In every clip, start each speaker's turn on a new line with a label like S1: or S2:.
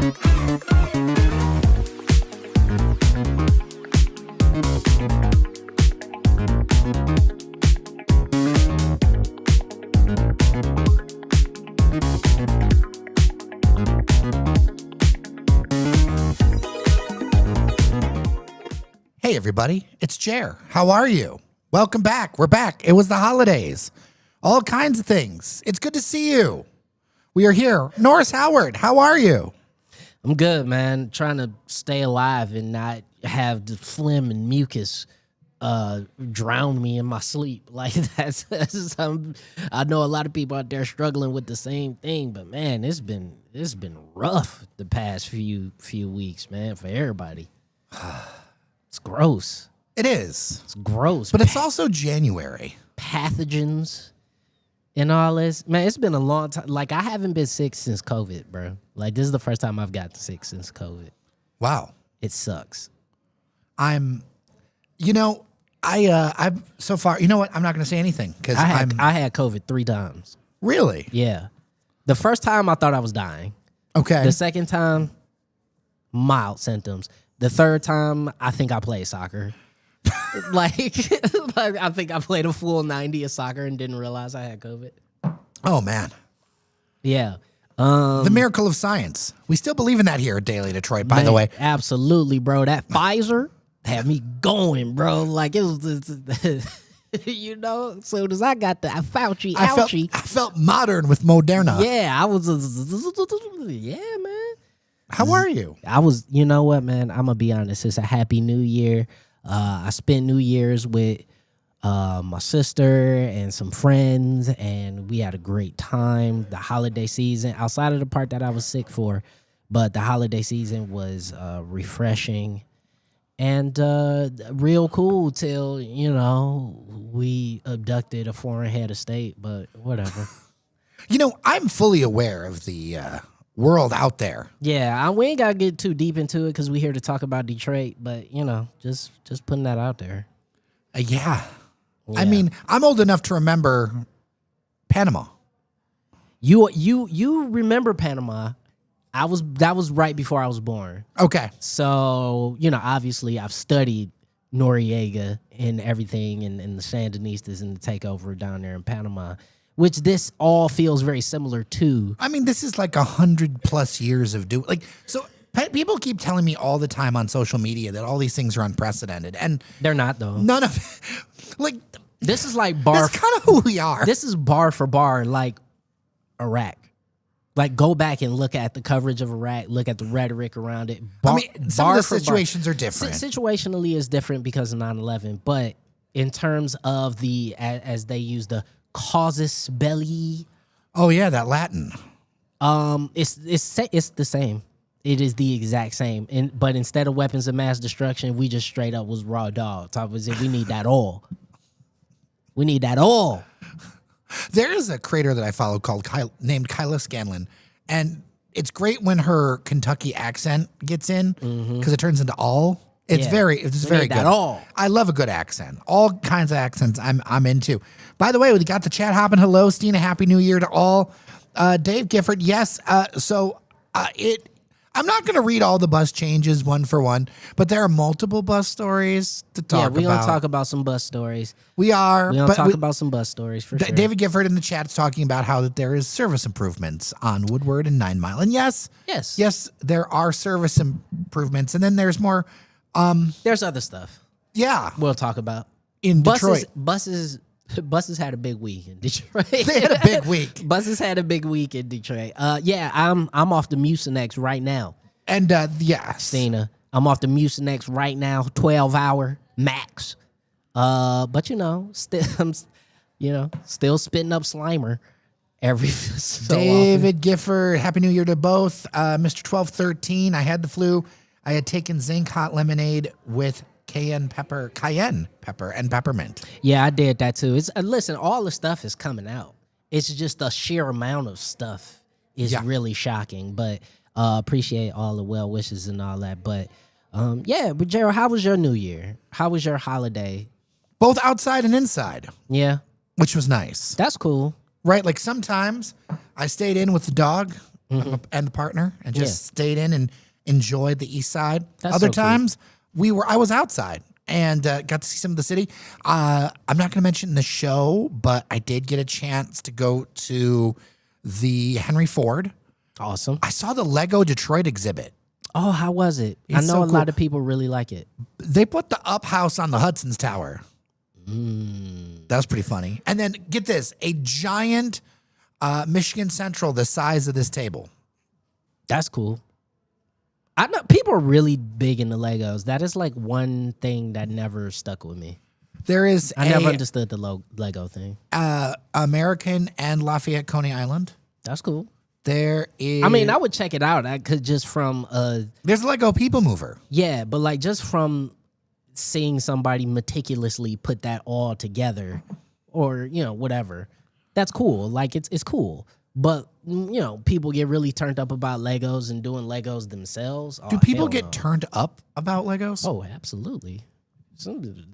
S1: Hey everybody, it's Jer. How are you? Welcome back. We're back. It was the holidays. All kinds of things. It's good to see you. We are here. Norris Howard, how are you?
S2: I'm good, man. Trying to stay alive and not have the phlegm and mucus drown me in my sleep. Like that's I know a lot of people out there struggling with the same thing, but man, it's been rough the past few weeks, man, for everybody. It's gross.
S1: It is.
S2: It's gross.
S1: But it's also January.
S2: Pathogens and all this. Man, it's been a long time. Like, I haven't been sick since COVID, bro. Like, this is the first time I've gotten sick since COVID.
S1: Wow.
S2: It sucks.
S1: I've so far, you know what? I'm not going to say anything because
S2: I had COVID 3 times.
S1: Really?
S2: Yeah. The first time I thought I was dying.
S1: Okay.
S2: The second time, mild symptoms. The third time, I think I played soccer. like I think I played a full 90 of soccer and didn't realize I had COVID.
S1: Oh, man.
S2: Yeah.
S1: The miracle of science. We still believe in that here at Daily Detroit, by the way.
S2: Absolutely, bro. That Pfizer had me going, bro. Like, it was, you know, as soon as I got the Fauci, ouchie.
S1: I felt modern with Moderna.
S2: Yeah, I was, yeah, man.
S1: How are you?
S2: I was, you know what, man? I'm going to be honest. It's a happy new year. I spent New Year's with my sister and some friends, and we had a great time. The holiday season, outside of the part that I was sick for, but the holiday season was refreshing and real cool till, you know, we abducted a foreign head of state, but whatever.
S1: You know, I'm fully aware of the world out there.
S2: Yeah, we ain't gotta get too deep into it because we're here to talk about Detroit, but you know, just putting that out there.
S1: Yeah. I mean, I'm old enough to remember Panama.
S2: You remember Panama? That was right before I was born.
S1: Okay.
S2: So, you know, obviously I've studied Noriega and everything and the Sandinistas and the takeover down there in Panama, which this all feels very similar to.
S1: I mean, this is like 100+ years of doing. Like, so people keep telling me all the time on social media that all these things are unprecedented, and
S2: they're not, though.
S1: None of, like,
S2: this is like bar.
S1: That's kind of who we are.
S2: This is bar for bar, like Iraq. Like, go back and look at the coverage of Iraq. Look at the rhetoric around it.
S1: I mean, some of the situations are different.
S2: Situationally, is different because of 9/11, but in terms of the as they use the casus belli.
S1: Oh yeah, that Latin.
S2: It's the same. It is the exact same. But instead of weapons of mass destruction, we just straight up was raw dogs. We need that all. We need that all.
S1: There is a creator that I follow named Kyla Scanlon, and it's great when her Kentucky accent gets in because it turns into all. It's very good.
S2: All.
S1: I love a good accent. All kinds of accents I'm into. By the way, we got the chat hopping. Hello, Stina. Happy New Year to all. Dave Gifford. Yes. I'm not going to read all the bus changes one for one, but there are multiple bus stories to talk about.
S2: Yeah, we're going to talk about some bus stories.
S1: We are.
S2: We're going to talk about some bus stories for sure.
S1: David Gifford in the chat is talking about how that there is service improvements on Woodward and 9 Mile. And yes, there are service improvements. And then there's more.
S2: There's other stuff.
S1: Yeah.
S2: We'll talk about.
S1: In Detroit.
S2: Buses had a big week in Detroit.
S1: They had a big week.
S2: Buses had a big week in Detroit. I'm off the Mucinex right now.
S1: And yes,
S2: Stina, I'm off the Mucinex right now, 12-hour max. But I'm still spitting up Slimer every so
S1: David
S2: often.
S1: Gifford, Happy New Year to both. Mr. 1213, I had the flu. I had taken zinc hot lemonade with cayenne pepper and peppermint.
S2: Yeah, I did that too. It's listen, all the stuff is coming out. It's just the sheer amount of stuff is really shocking. But appreciate all the well wishes and all that. But but Gerald, how was your New Year? How was your holiday?
S1: Both outside and inside.
S2: Yeah,
S1: which was nice.
S2: That's cool.
S1: Right, like sometimes I stayed in with the dog and the partner, and just stayed in and enjoyed the East Side.
S2: That's
S1: Other
S2: so cool.
S1: times I was outside and got to see some of the city. I'm not going to mention the show, but I did get a chance to go to the Henry Ford.
S2: Awesome.
S1: I saw the Lego Detroit exhibit.
S2: Oh, how was it? I
S1: It's
S2: know
S1: so
S2: a
S1: cool.
S2: lot of people really like it.
S1: They put the up house on the Hudson's Tower. That was pretty funny. And then get this, a giant Michigan Central the size of this table.
S2: That's cool. I know people are really big into Legos. That is like one thing that never stuck with me.
S1: There is
S2: I never understood the Lego thing.
S1: American and Lafayette Coney Island.
S2: That's cool.
S1: There is.
S2: I mean, I would check it out. I could just from
S1: there's a Lego People Mover.
S2: yeah, but like just from seeing somebody meticulously put that all together, or whatever, that's cool. Like it's cool. But people get really turned up about Legos and doing Legos themselves.
S1: Do people get turned up about Legos?
S2: Oh, absolutely.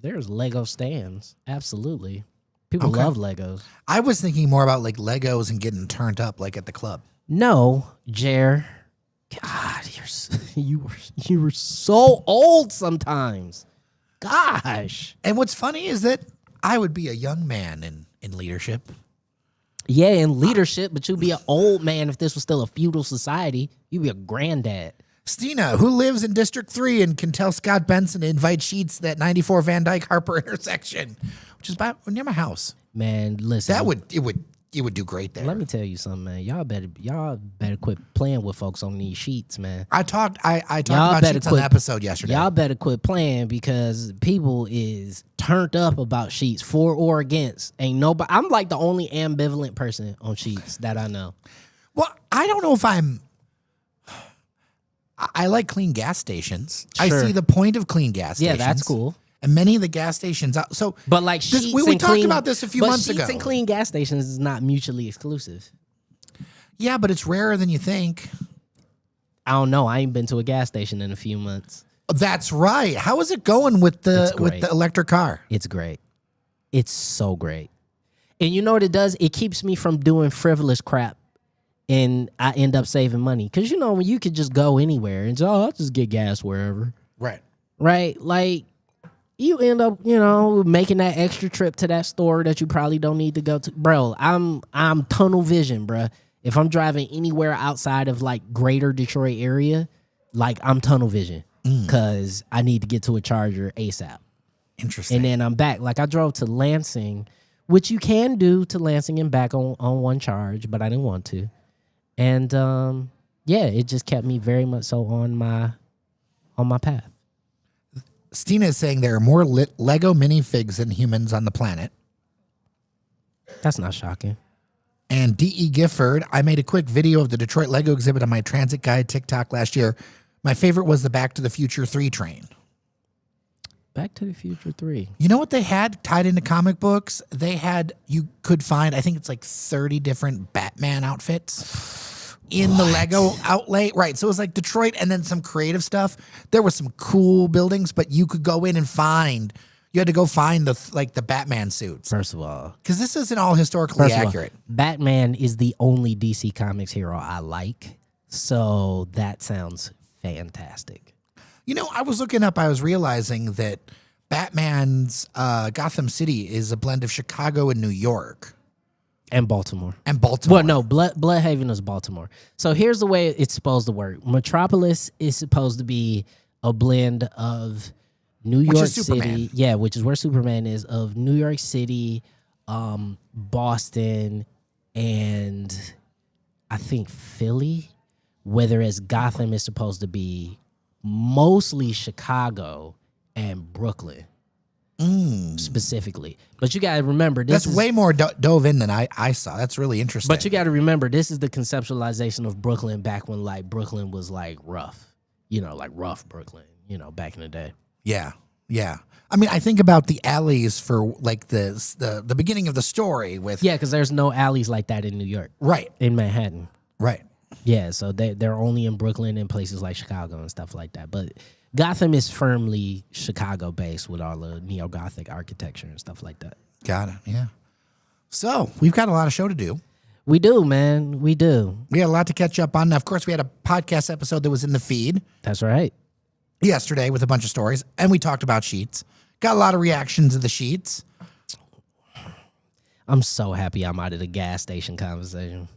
S2: There's Lego stands. Absolutely. People love Legos.
S1: I was thinking more about like Legos and getting turned up like at the club.
S2: No, Jer. God, you were so old sometimes. Gosh.
S1: And what's funny is that I would be a young man in leadership.
S2: Yeah, in leadership, but you'd be an old man if this was still a feudal society. You'd be a granddad.
S1: Stina, who lives in District 3 and can tell Scott Benson to invite Sheets to that 94 Van Dyke Harper intersection, which is near my house.
S2: Man, listen.
S1: It would do great there.
S2: Let me tell you something, man. Y'all better quit playing with folks on these sheets, man.
S1: I talked about Sheets on the episode yesterday.
S2: Y'all better quit playing because people is turned up about sheets, for or against. Ain't nobody. I'm like the only ambivalent person on sheets that I know.
S1: Well, I don't know if I like clean gas stations.
S2: Sure.
S1: I see the point of clean gas stations.
S2: Yeah, that's cool.
S1: And many of the gas stations,
S2: But like sheets
S1: we
S2: and
S1: talked
S2: clean,
S1: about this a few months ago.
S2: Sheets and clean gas stations is not mutually exclusive.
S1: Yeah, but it's rarer than you think.
S2: I don't know. I ain't been to a gas station in a few months.
S1: That's right. How is it going with the electric car?
S2: It's great. It's so great. And you know what it does? It keeps me from doing frivolous crap, and I end up saving money. Because when you could just go anywhere and I'll just get gas wherever.
S1: Right.
S2: Right? Like, you end up, making that extra trip to that store that you probably don't need to go to. Bro, I'm tunnel vision, bro. If I'm driving anywhere outside of like greater Detroit area, like I'm tunnel vision because I need to get to a charger ASAP.
S1: Interesting.
S2: And then I'm back. Like I drove to Lansing, which you can do to Lansing and back on one charge, but I didn't want to. And it just kept me very much so on my path.
S1: Stina is saying there are more Lego minifigs than humans on the planet.
S2: That's not shocking.
S1: And D.E. Gifford, I made a quick video of the Detroit Lego exhibit on my Transit Guide TikTok last year. My favorite was the Back to the Future 3 train.
S2: Back to the Future 3.
S1: You know what they had tied into comic books? You could find, I think it's like 30 different Batman outfits in the Lego outlay. Right. So it was like Detroit and then some creative stuff. There were some cool buildings, but you could go in and you had to go find the Batman suits.
S2: First of all,
S1: because this isn't all historically accurate.
S2: Batman is the only DC Comics hero I like. So that sounds fantastic.
S1: I was looking up, I was realizing that Batman's Gotham City is a blend of Chicago and New York.
S2: And Baltimore.
S1: Well,
S2: no, Bloodhaven is Baltimore. So here's the way it's supposed to work. Metropolis is supposed to be a blend of New York City. Yeah, which is where Superman is, of New York City, Boston, and I think Philly. Whereas Gotham is supposed to be mostly Chicago and Brooklyn. Specifically. But you got to remember,
S1: that's way more dove in than I saw. That's really interesting.
S2: But you got to remember, this is the conceptualization of Brooklyn back when like Brooklyn was like rough, like rough Brooklyn, back in the day.
S1: Yeah. Yeah. I mean, I think about the alleys for like the beginning of the story with.
S2: Yeah, because there's no alleys like that in New York.
S1: Right.
S2: In Manhattan.
S1: Right.
S2: Yeah, so they're only in Brooklyn and places like Chicago and stuff like that. But Gotham is firmly Chicago-based with all the neo-Gothic architecture and stuff like that.
S1: Got it, yeah. So, we've got a lot of show to do.
S2: We do, man. We do.
S1: We had a lot to catch up on. Of course, we had a podcast episode that was in the feed
S2: That's right.
S1: yesterday with a bunch of stories, and we talked about sheets. Got a lot of reactions to the sheets.
S2: I'm so happy I'm out of the gas station conversation.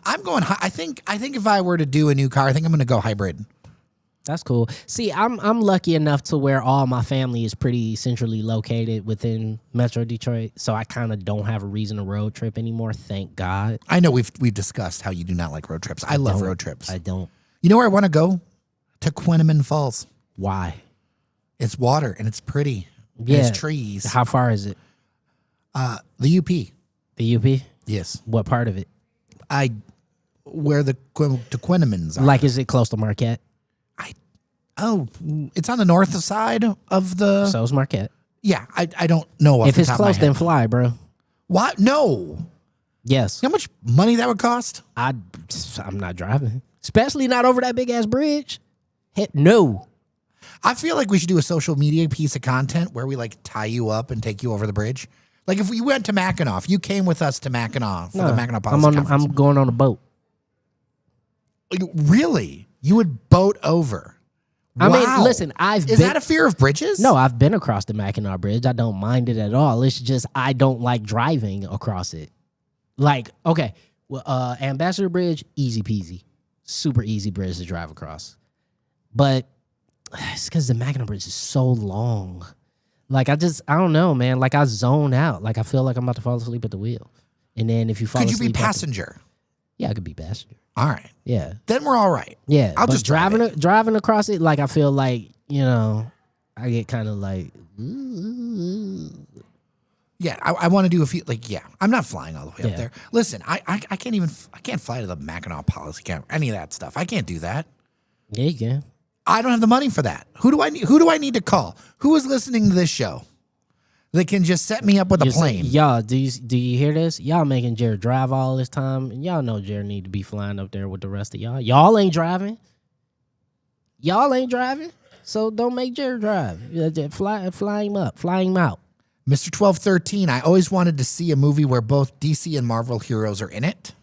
S1: I'm going. I think if I were to do a new car, I think I'm going to go hybrid.
S2: That's cool. See, I'm lucky enough to where all my family is pretty centrally located within Metro Detroit, so I kind of don't have a reason to road trip anymore. Thank God.
S1: I know we've discussed how you do not like road trips. I love road trips.
S2: I don't.
S1: You know where I want to go? To Quinneman Falls.
S2: Why?
S1: It's water and it's pretty.
S2: Yeah.
S1: And it's trees.
S2: How far is it?
S1: The UP.
S2: The UP?
S1: Yes.
S2: What part of it?
S1: Where the Quinnemans are.
S2: Like, is it close to Marquette?
S1: It's on the north side of the.
S2: So is Marquette.
S1: Yeah, I don't know. Off
S2: If
S1: the
S2: it's
S1: top of my
S2: close,
S1: head.
S2: then fly, bro.
S1: What? No.
S2: Yes.
S1: You know how much money that would cost?
S2: I'm not driving, especially not over that big ass bridge. No.
S1: I feel like we should do a social media piece of content where we like tie you up and take you over the bridge. Like if we went to Mackinac, if you came with us to Mackinac for the Mackinac Policy Conference.
S2: I'm going on a boat.
S1: Really? You would boat over?
S2: I
S1: Wow.
S2: mean, listen,
S1: Is that a fear of bridges?
S2: No, I've been across the Mackinac Bridge. I don't mind it at all. It's just I don't like driving across it. Like, okay, well, Ambassador Bridge, easy peasy. Super easy bridge to drive across. But it's because the Mackinac Bridge is so long. Like, I don't know, man. Like, I zone out. Like, I feel like I'm about to fall asleep at the wheel. And then if you fall asleep...
S1: Could you be passenger?
S2: Yeah, I could be passenger.
S1: All right.
S2: Yeah.
S1: Then we're all right.
S2: Yeah.
S1: I'll
S2: but
S1: just drive it.
S2: driving across it, like, I feel like, I get kind of like...
S1: Yeah, I want to do a few, like, yeah. I'm not flying all the way
S2: Yeah.
S1: up there. Listen, I can't fly to the Mackinac Policy Conference, any of that stuff. I can't do that.
S2: Yeah, you can.
S1: I don't have the money for that. Who do I need to call? Who is listening to this show that can just set me up with a plane?
S2: Y'all, do you hear this? Y'all making Jared drive all this time, and y'all know Jared need to be flying up there with the rest of y'all. Y'all ain't driving. So don't make Jared drive. Fly him up. Fly him out.
S1: Mr. 1213, I always wanted to see a movie where both DC and Marvel heroes are in it.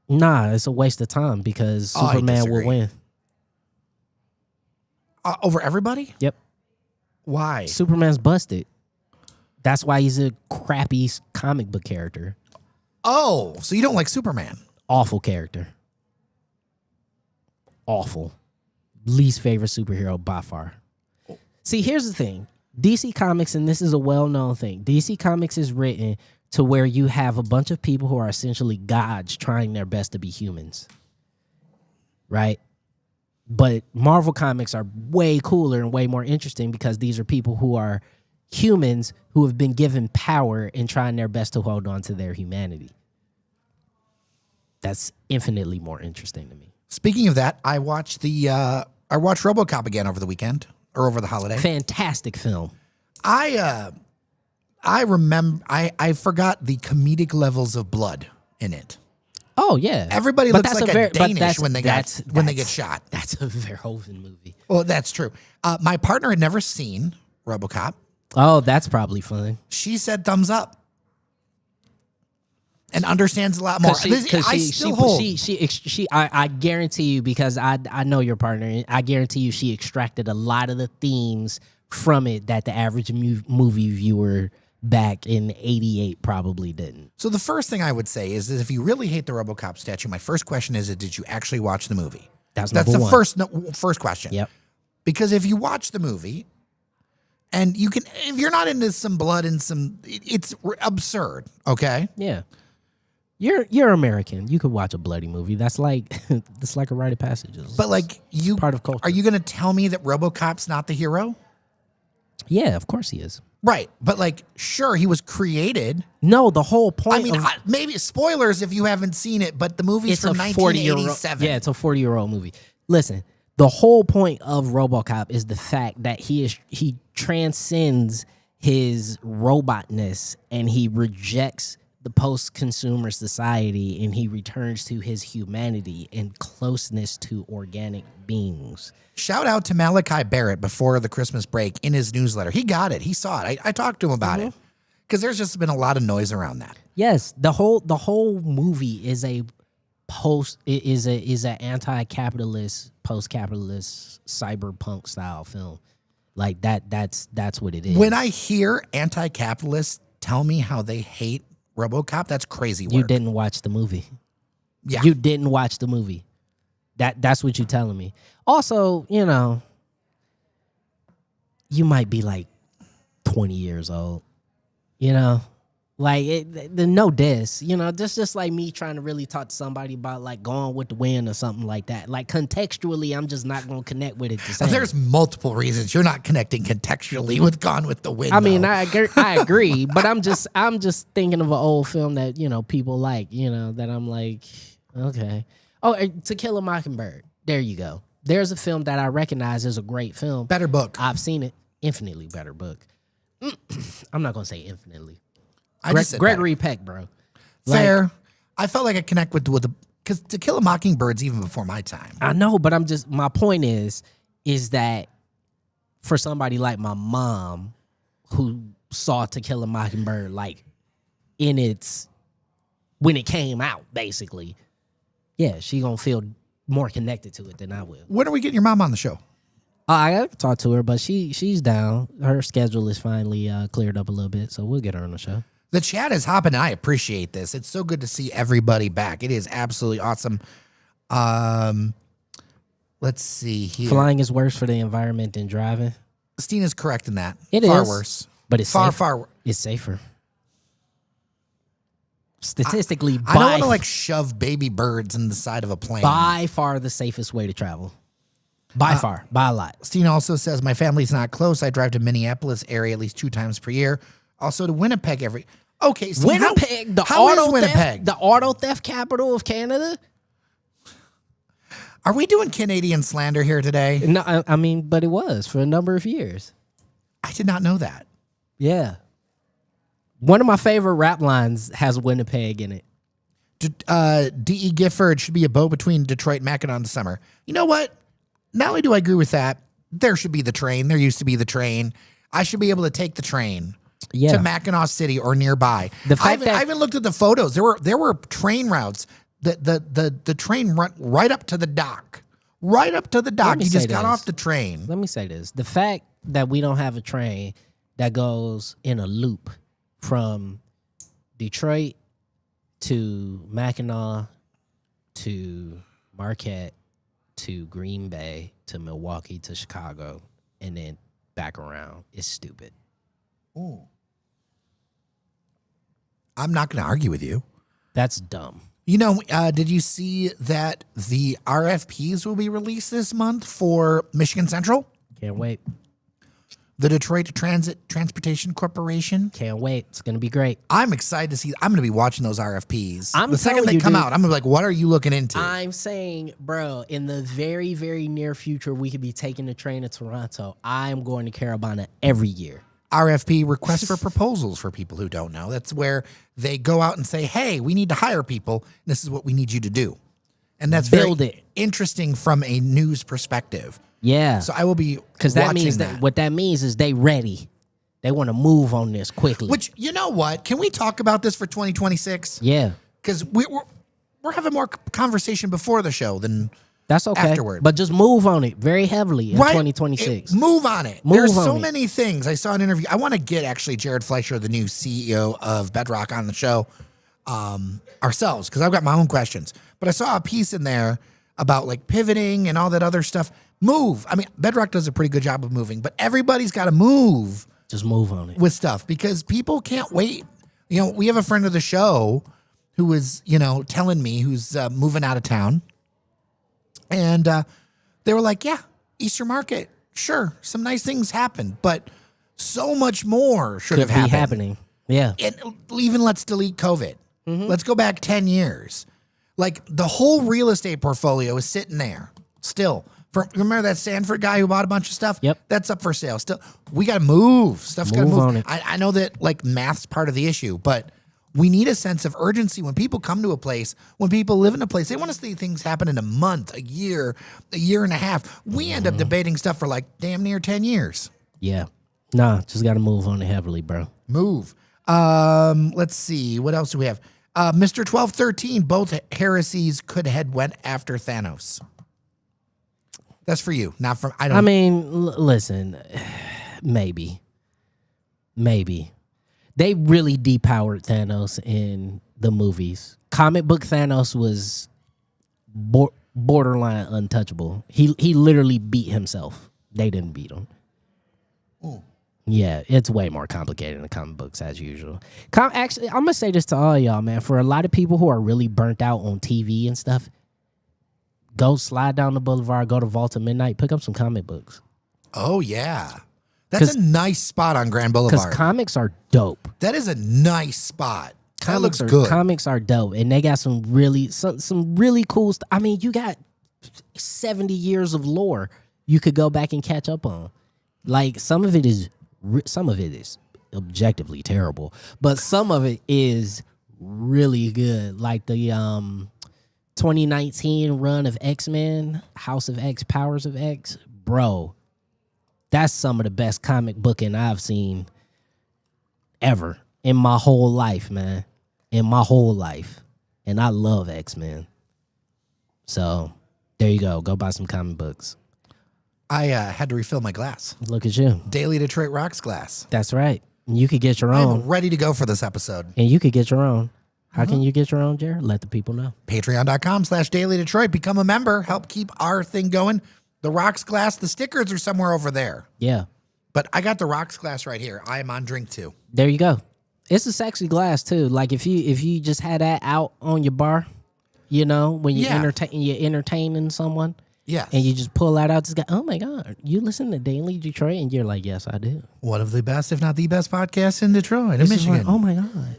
S2: Nah, it's a waste of time because
S1: I
S2: Superman will
S1: disagree.
S2: win.
S1: Over everybody?
S2: Yep.
S1: Why?
S2: Superman's busted. That's why he's a crappy comic book character.
S1: Oh, so you don't like Superman?
S2: Awful character. Awful. Least favorite superhero by far. See, here's the thing. DC Comics, and this is a well-known thing, DC Comics is written to where you have a bunch of people who are essentially gods trying their best to be humans. Right? But Marvel Comics are way cooler and way more interesting because these are people who are humans who have been given power and trying their best to hold on to their humanity. That's infinitely more interesting to me.
S1: Speaking of that, I watched RoboCop again over the weekend or over the holiday.
S2: Fantastic film.
S1: I remember I forgot the comedic levels of blood in it.
S2: Oh yeah,
S1: Everybody
S2: But
S1: looks
S2: that's
S1: like a Danish when they get shot.
S2: That's a Verhoeven movie.
S1: Well, that's true. My partner had never seen RoboCop.
S2: Oh, that's probably fun.
S1: She said thumbs up and understands a lot more.
S2: I guarantee you, because I know your partner, and I guarantee you she extracted a lot of the themes from it that the average movie viewer back in '88 probably didn't.
S1: So the first thing I would say is that if you really hate the RoboCop statue, my first question is, did you actually watch the movie?
S2: That's
S1: the
S2: number one.
S1: first question.
S2: Yep.
S1: Because if you watch the movie, and you can, if you're not into some blood and it's absurd. Okay.
S2: Yeah. You're American. You could watch a bloody movie. That's like a rite of passage.
S1: But like
S2: part of culture.
S1: Are you going to tell me that RoboCop's not the hero?
S2: Yeah, of course he is.
S1: Right, but like, sure, he was created.
S2: No, the whole point.
S1: I mean, maybe spoilers if you haven't seen it, but the movie's from 1987.
S2: Yeah, it's a 40-year-old movie. Listen, the whole point of RoboCop is the fact that he transcends his robotness and he rejects the post-consumer society and he returns to his humanity and closeness to organic beings.
S1: Shout out to Malachi Barrett before the Christmas break in his newsletter. He got it. He saw it. I talked to him about it Because there's just been a lot of noise around that.
S2: Yes, the whole movie is a anti-capitalist, post-capitalist, cyberpunk style film. Like that's what it is.
S1: When I hear anti-capitalists tell me how they hate RoboCop, that's crazy work.
S2: You didn't watch the movie.
S1: Yeah.
S2: You didn't watch the movie. That's what you're telling me. Also, you know, you might be like 20 years old. You know, like the no diss. You know, just like me trying to really talk to somebody about like Gone with the Wind or something like that. Like contextually, I'm just not going to connect with it the same.
S1: There's multiple reasons you're not connecting contextually with Gone with the Wind.
S2: I mean,
S1: though.
S2: I agree, but I'm just thinking of an old film that, you know, people like, you know, that I'm like, okay. Oh, To Kill a Mockingbird. There you go. There's a film that I recognize as a great film.
S1: Better book.
S2: I've seen it. Infinitely better book. I'm not going to say infinitely.
S1: I just said
S2: Gregory Peck, bro.
S1: Fair. I felt like I connect with the because To Kill a Mockingbird's even before my time.
S2: I know, but my point is that for somebody like my mom who saw To Kill a Mockingbird like when it came out, basically, yeah, she gonna feel more connected to it than I will.
S1: When are we getting your mom on the show?
S2: I gotta talk to her, but she's down. Her schedule is finally cleared up a little bit, so we'll get her on the show.
S1: The chat is hopping, and I appreciate this. It's so good to see everybody back. It is absolutely awesome. Let's see here.
S2: Flying is worse for the environment than driving.
S1: Stina's correct in that.
S2: It
S1: far
S2: is
S1: worse.
S2: But it's
S1: far,
S2: safer.
S1: far.
S2: It's safer. Statistically,
S1: I don't want to like shove baby birds in the side of a plane.
S2: By far the safest way to travel. By far, by a lot.
S1: Stina also says, my family's not close. I drive to Minneapolis area at least 2 times per year. Also to Winnipeg every... Okay, so
S2: Winnipeg,
S1: how is Winnipeg?
S2: The auto theft capital of Canada?
S1: Are we doing Canadian slander here today?
S2: No, I mean, but it was for a number of years.
S1: I did not know that.
S2: Yeah. One of my favorite rap lines has Winnipeg in it.
S1: D.E. Gifford should be a boat between Detroit and Mackinac in the summer. You know what? Not only do I agree with that, there should be the train. There used to be the train. I should be able to take the train to Mackinac City or nearby. I haven't looked at the photos. There were train routes. The train run right up to the dock. Right up to the dock. You just got off the train.
S2: Let me say this. The fact that we don't have a train that goes in a loop from Detroit to Mackinac to Marquette to Green Bay to Milwaukee to Chicago and then back around is stupid.
S1: Ooh. I'm not going to argue with you.
S2: That's dumb.
S1: You know, did you see that the RFPs will be released this month for Michigan Central?
S2: Can't wait.
S1: The Detroit Transportation Corporation.
S2: Can't wait. It's going to be great.
S1: I'm excited to see. I'm going to be watching those RFPs.
S2: The
S1: second they come out, I'm going to be like, what are you looking into?
S2: I'm saying, bro, in the very, very near future, we could be taking the train to Toronto. I'm going to Carolina every year.
S1: RFP, request for proposals, for people who don't know. That's where they go out and say, hey, we need to hire people. This is what we need you to do. And that's very interesting from a news perspective.
S2: Yeah.
S1: So I will be
S2: because that means that what that means is they ready. They want to move on this quickly.
S1: Which, you know what? Can we talk about this for 2026?
S2: Yeah.
S1: Because we're having more conversation before the show than
S2: that's okay.
S1: Afterward.
S2: But just move on it very heavily in 2026.
S1: Move on it. There's so many things. I saw an interview. I want to get actually Jared Fleischer, the new CEO of Bedrock, on the show ourselves because I've got my own questions. But I saw a piece in there about like pivoting and all that other stuff. Move. I mean, Bedrock does a pretty good job of moving, but everybody's got to move.
S2: Just move on it.
S1: With stuff because people can't wait. You know, we have a friend of the show who was, you know, telling me who's moving out of town. And they were like, yeah, Easter Market, sure, some nice things happened, but so much more should have happened.
S2: Happening. Yeah.
S1: And even let's delete COVID. Mm-hmm. Let's go back 10 years. Like the whole real estate portfolio is sitting there still. Remember that Sanford guy who bought a bunch of stuff?
S2: Yep.
S1: That's up for sale. Still, we got to move. Stuff's got to move.
S2: On it.
S1: I know that like math's part of the issue, but we need a sense of urgency when people come to a place, when people live in a place. They want to see things happen in a month, a year and a half. We end up debating stuff for like damn near 10 years.
S2: Yeah. Nah, just got to move on it heavily, bro.
S1: Move. Let's see. What else do we have? Mr. 1213, both heresies could head west after Thanos. That's for you, not from.
S2: I mean, listen, maybe they really depowered Thanos in the movies. Comic book Thanos was borderline untouchable. He literally beat himself. They didn't beat him. Yeah, it's way more complicated in the comic books as usual. Actually, I'm gonna say this to all y'all, man. For a lot of people who are really burnt out on TV and stuff, go slide down the boulevard, go to Volta Midnight, pick up some comic books.
S1: Oh yeah, that's a nice spot on Grand Boulevard.
S2: Because comics are dope.
S1: That is a nice spot. That looks good.
S2: Comics are dope, and they got some really cool stuff. I mean, you got 70 years of lore you could go back and catch up on. Like some of it is objectively terrible, but some of it is really good. Like the 2019 run of X-Men, House of X, Powers of X, bro. That's some of the best comic booking I've seen ever in my whole life, man. In my whole life. And I love X-Men. So, there you go. Go buy some comic books.
S1: I had to refill my glass.
S2: Look at you.
S1: Daily Detroit Rocks glass.
S2: That's right. You could get your own.
S1: I'm ready to go for this episode.
S2: And you could get your own. How can you get your own, Jared? Let the people know.
S1: Patreon.com/Daily Detroit. Become a member. Help keep our thing going. The Rocks glass, the stickers are somewhere over there.
S2: Yeah.
S1: But I got the Rocks glass right here. I am on drink 2.
S2: There you go. It's a sexy glass too. Like if you just had that out on your bar, you know, when you're entertaining someone.
S1: Yes.
S2: And you just pull that out, just go, oh my God, you listen to Daily Detroit? And you're like, yes, I do.
S1: One of the best, if not the best podcasts in Detroit, in Michigan.
S2: Like, oh my God.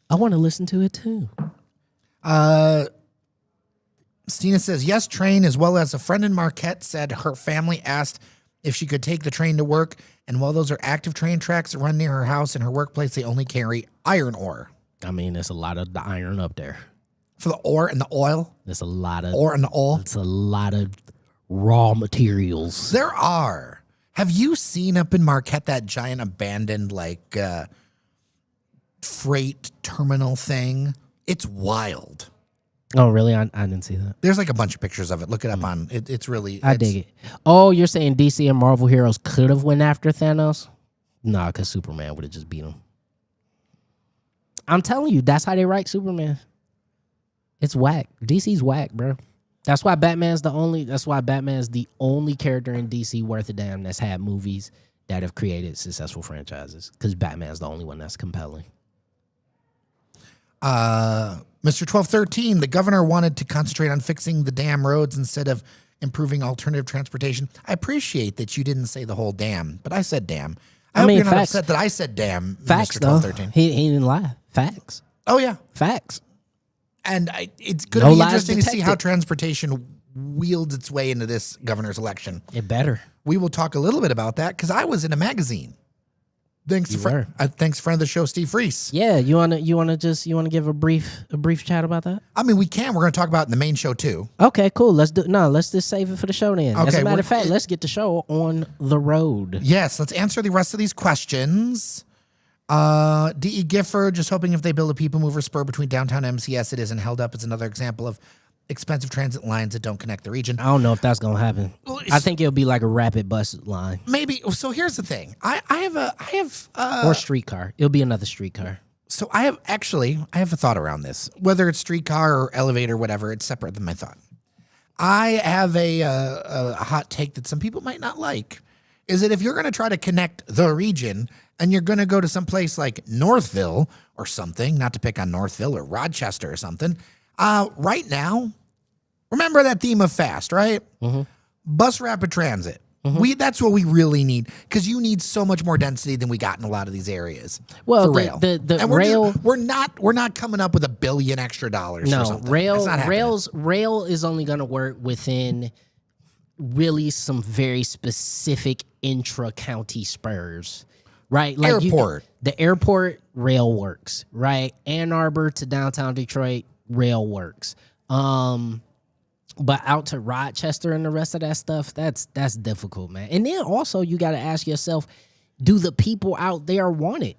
S2: I want to listen to it too.
S1: Stina says, yes, train, as well as a friend in Marquette said her family asked if she could take the train to work. And while those are active train tracks that run near her house and her workplace, they only carry iron ore.
S2: I mean, there's a lot of the iron up there.
S1: For the ore and the oil?
S2: There's a lot of
S1: ore and the oil?
S2: It's a lot of raw materials.
S1: There are. Have you seen up in Marquette that giant abandoned freight terminal thing? It's wild.
S2: Oh, really? I didn't see that.
S1: There's like a bunch of pictures of it. Look it up on it. It's really.
S2: I dig it. Oh, you're saying DC and Marvel heroes could have went after Thanos? Nah, because Superman would have just beat him. I'm telling you, that's how they write Superman. It's whack. DC's whack, bro. That's why Batman's the only character in DC worth a damn that's had movies that have created successful franchises. Because Batman's the only one that's compelling.
S1: Mr. 1213, the governor wanted to concentrate on fixing the damn roads instead of improving alternative transportation. I appreciate that you didn't say the whole damn, but I said damn. I hope you're not upset that I said damn,
S2: facts,
S1: Mr. 1213.
S2: He didn't lie. Facts.
S1: Oh, yeah.
S2: Facts.
S1: And it's going to be interesting to see how transportation wields its way into this governor's election.
S2: It better.
S1: We will talk a little bit about that because I was in a magazine. Thanks to friend of the show, Steve Reese.
S2: Yeah, you wanna give a brief chat about that?
S1: I mean, we can. We're gonna talk about it in the main show too.
S2: Okay, cool. Let's just save it for the show then.
S1: Okay,
S2: as a matter of fact, let's get the show on the road.
S1: Yes, let's answer the rest of these questions. D.E. Gifford, just hoping if they build a people mover spur between downtown MCS, it isn't held up. It's another example of expensive transit lines that don't connect the region.
S2: I don't know if that's gonna happen. Well, I think it'll be like a rapid bus line.
S1: Maybe. So here's the thing. I have
S2: or streetcar. It'll be another streetcar.
S1: So I have a thought around this. Whether it's streetcar or elevator, whatever, it's separate than my thought. I have a hot take that some people might not like. Is that if you're going to try to connect the region and you're going to go to some place like Northville or something, not to pick on Northville or Rochester or something, right now, remember that theme of FAST, right? Mm-hmm. Bus rapid transit. Mm-hmm. That's what we really need because you need so much more density than we got in a lot of these areas.
S2: Well,
S1: for rail.
S2: The rail,
S1: we're not coming up with $1 billion extra dollars.
S2: No,
S1: for something.
S2: rail is only going to work within really some very specific intra-county spurs, right? Like
S1: airport.
S2: The airport rail works, right? Ann Arbor to downtown Detroit rail works. But out to Rochester and the rest of that stuff, that's difficult, man. And then also you got to ask yourself, do the people out there want it?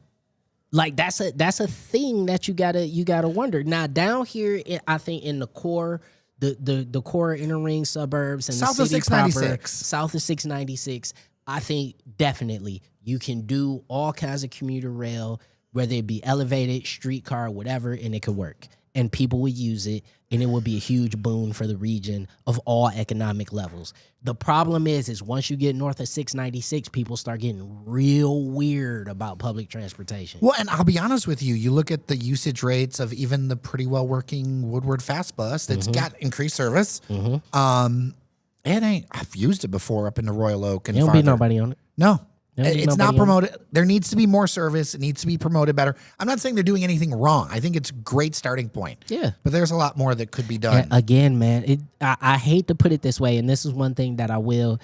S2: Like that's a thing that you gotta wonder. Now down here, I think in the core, the core inner ring suburbs and
S1: South
S2: the
S1: of
S2: city proper,
S1: 696.
S2: south of 696, I think definitely you can do all kinds of commuter rail, whether it be elevated, streetcar, whatever, and it could work. And people would use it, and it would be a huge boon for the region of all economic levels. The problem is once you get north of 696, people start getting real weird about public transportation.
S1: Well, and I'll be honest with you, you look at the usage rates of even the pretty well working Woodward Fast Bus that's got increased service. I've used it before up in the Royal Oak and
S2: There don't be nobody on it.
S1: No.
S2: There'll be
S1: It's not
S2: nobody on
S1: promoted. There needs to be more service. It needs to be promoted better. I'm not saying they're doing anything wrong. I think it's a great starting point.
S2: Yeah.
S1: But there's a lot more that could be done.
S2: Again, man, I hate to put it this way, and this is one thing that I will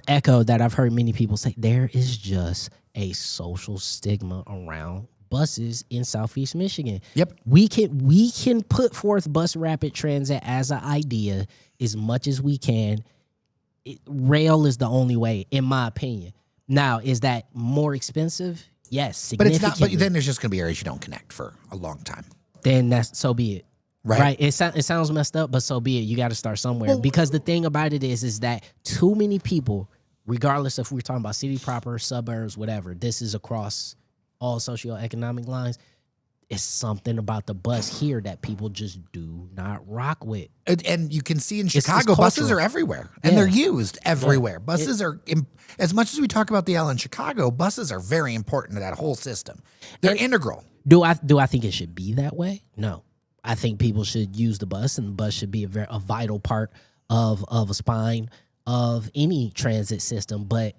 S2: echo that I've heard many people say. There is just a social stigma around buses in Southeast Michigan.
S1: Yep.
S2: We can put forth bus rapid transit as an idea as much as we can. Rail is the only way, in my opinion. Now, is that more expensive? Yes,
S1: But it's
S2: significantly.
S1: not. But then there's just going to be areas you don't connect for a long time.
S2: Then that's so be it.
S1: Right.
S2: It sounds messed up, but so be it. You got to start somewhere. Because the thing about it is that too many people, regardless if we're talking about city proper, suburbs, whatever, this is across all socioeconomic lines. It's something about the bus here that people just do not rock with.
S1: And you can see in
S2: It's
S1: Chicago, buses
S2: cultural.
S1: are everywhere. And
S2: Yeah.
S1: they're used everywhere. Buses are, as much as we talk about the L in Chicago, buses are very important to that whole system. They're integral.
S2: Do I think it should be that way? No. I think people should use the bus, and the bus should be a vital part of a spine of any transit system. But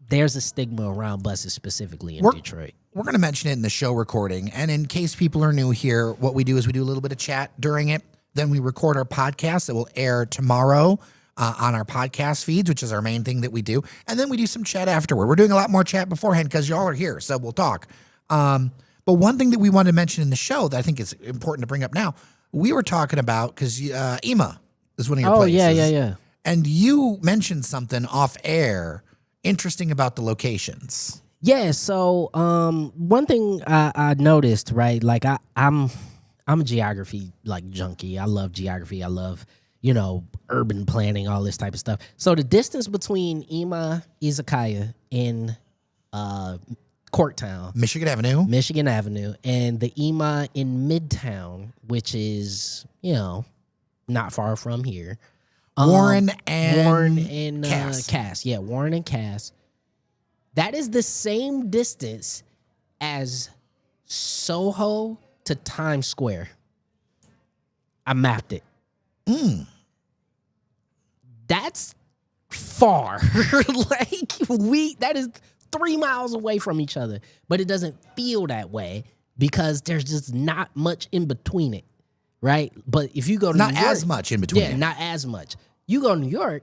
S2: there's a stigma around buses specifically in Detroit.
S1: We're going to mention it in the show recording. And in case people are new here, what we do is we do a little bit of chat during it. Then we record our podcast that will air tomorrow on our podcast feeds, which is our main thing that we do. And then we do some chat afterward. We're doing a lot more chat beforehand because y'all are here, so we'll talk. But one thing that we wanted to mention in the show that I think is important to bring up now, we were talking about, because Ema is one of your places.
S2: Yeah.
S1: And you mentioned something off air interesting about the locations.
S2: Yeah, so one thing I noticed, right? Like I'm a geography like junkie. I love geography. I love, urban planning, all this type of stuff. So the distance between Izakaya in Corktown,
S1: Michigan Avenue,
S2: and the Ema in Midtown, which is, not far from here.
S1: Warren and
S2: Cass. Yeah, Warren and Cass. That is the same distance as Soho to Times Square. I mapped it. That's far. That is 3 miles away from each other. But it doesn't feel that way because there's just not much in between it. Right? But if you go to New York,
S1: not as much in between.
S2: Yeah, not as much. You go to New York,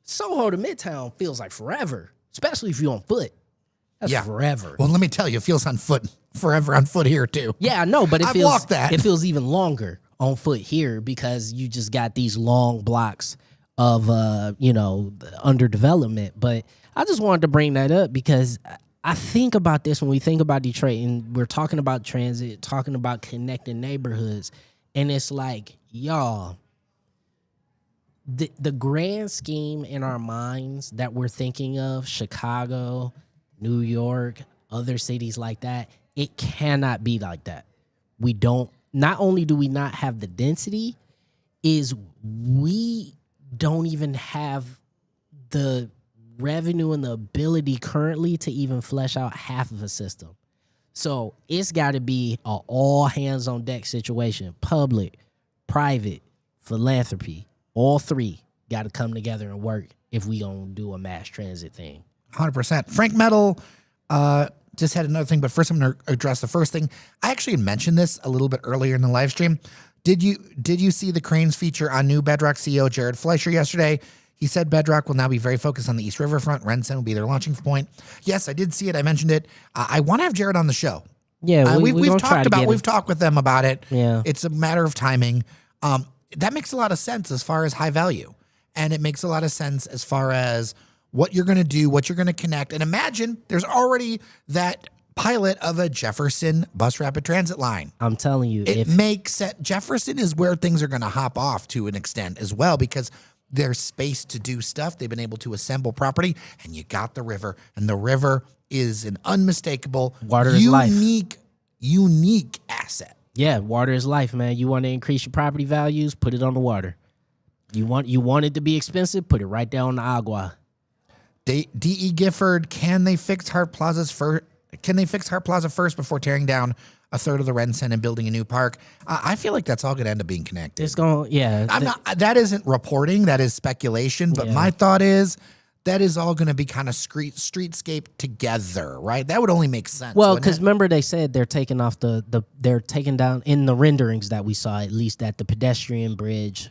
S2: Soho to Midtown feels like forever. Especially if you're on foot. That's forever.
S1: Well, let me tell you, it feels forever on foot here too.
S2: Yeah, I know, but
S1: I've walked that.
S2: It feels even longer on foot here because you just got these long blocks of underdevelopment. But I just wanted to bring that up because I think about this when we think about Detroit and we're talking about transit, talking about connecting neighborhoods, and it's like, y'all, the grand scheme in our minds that we're thinking of, Chicago, New York, other cities like that, it cannot be like that. Not only do we not have the density, is we don't even have the revenue and the ability currently to even flesh out half of a system. So it's got to be an all hands on deck situation, public, private, philanthropy. All three got to come together and work if we gonna do a mass transit thing.
S1: 100%. Frank Metal just had another thing, but first I'm going to address the first thing. I actually mentioned this a little bit earlier in the live stream. Did you see the Cranes feature on new Bedrock CEO Jared Fleischer yesterday? He said Bedrock will now be very focused on the East Riverfront. Renton will be their launching point. Yes, I did see it. I mentioned it. I want to have Jared on the show.
S2: Yeah,
S1: we've talked with them about it.
S2: Yeah,
S1: it's a matter of timing. That makes a lot of sense as far as high value. And it makes a lot of sense as far as what you're going to do, what you're going to connect. And imagine there's already that pilot of a Jefferson bus rapid transit line.
S2: I'm telling you,
S1: It makes sense. Jefferson is where things are going to hop off to an extent as well, because there's space to do stuff. They've been able to assemble property, and you got the river, and the river is an unmistakable,
S2: Water is life.
S1: unique asset.
S2: Yeah, water is life, man. You want to increase your property values, put it on the water. You want it to be expensive, put it right there on the agua.
S1: D.E. Gifford, can they fix Hart Plaza first before tearing down a third of the Rensen and building a new park? I feel like that's all going to end up being connected.
S2: It's going, yeah.
S1: That isn't reporting. That is speculation. But my thought is that is all going to be kind of streetscape together, right? That would only make sense.
S2: Well, because remember they said they're taking off they're taking down in the renderings that we saw, at least that the pedestrian bridge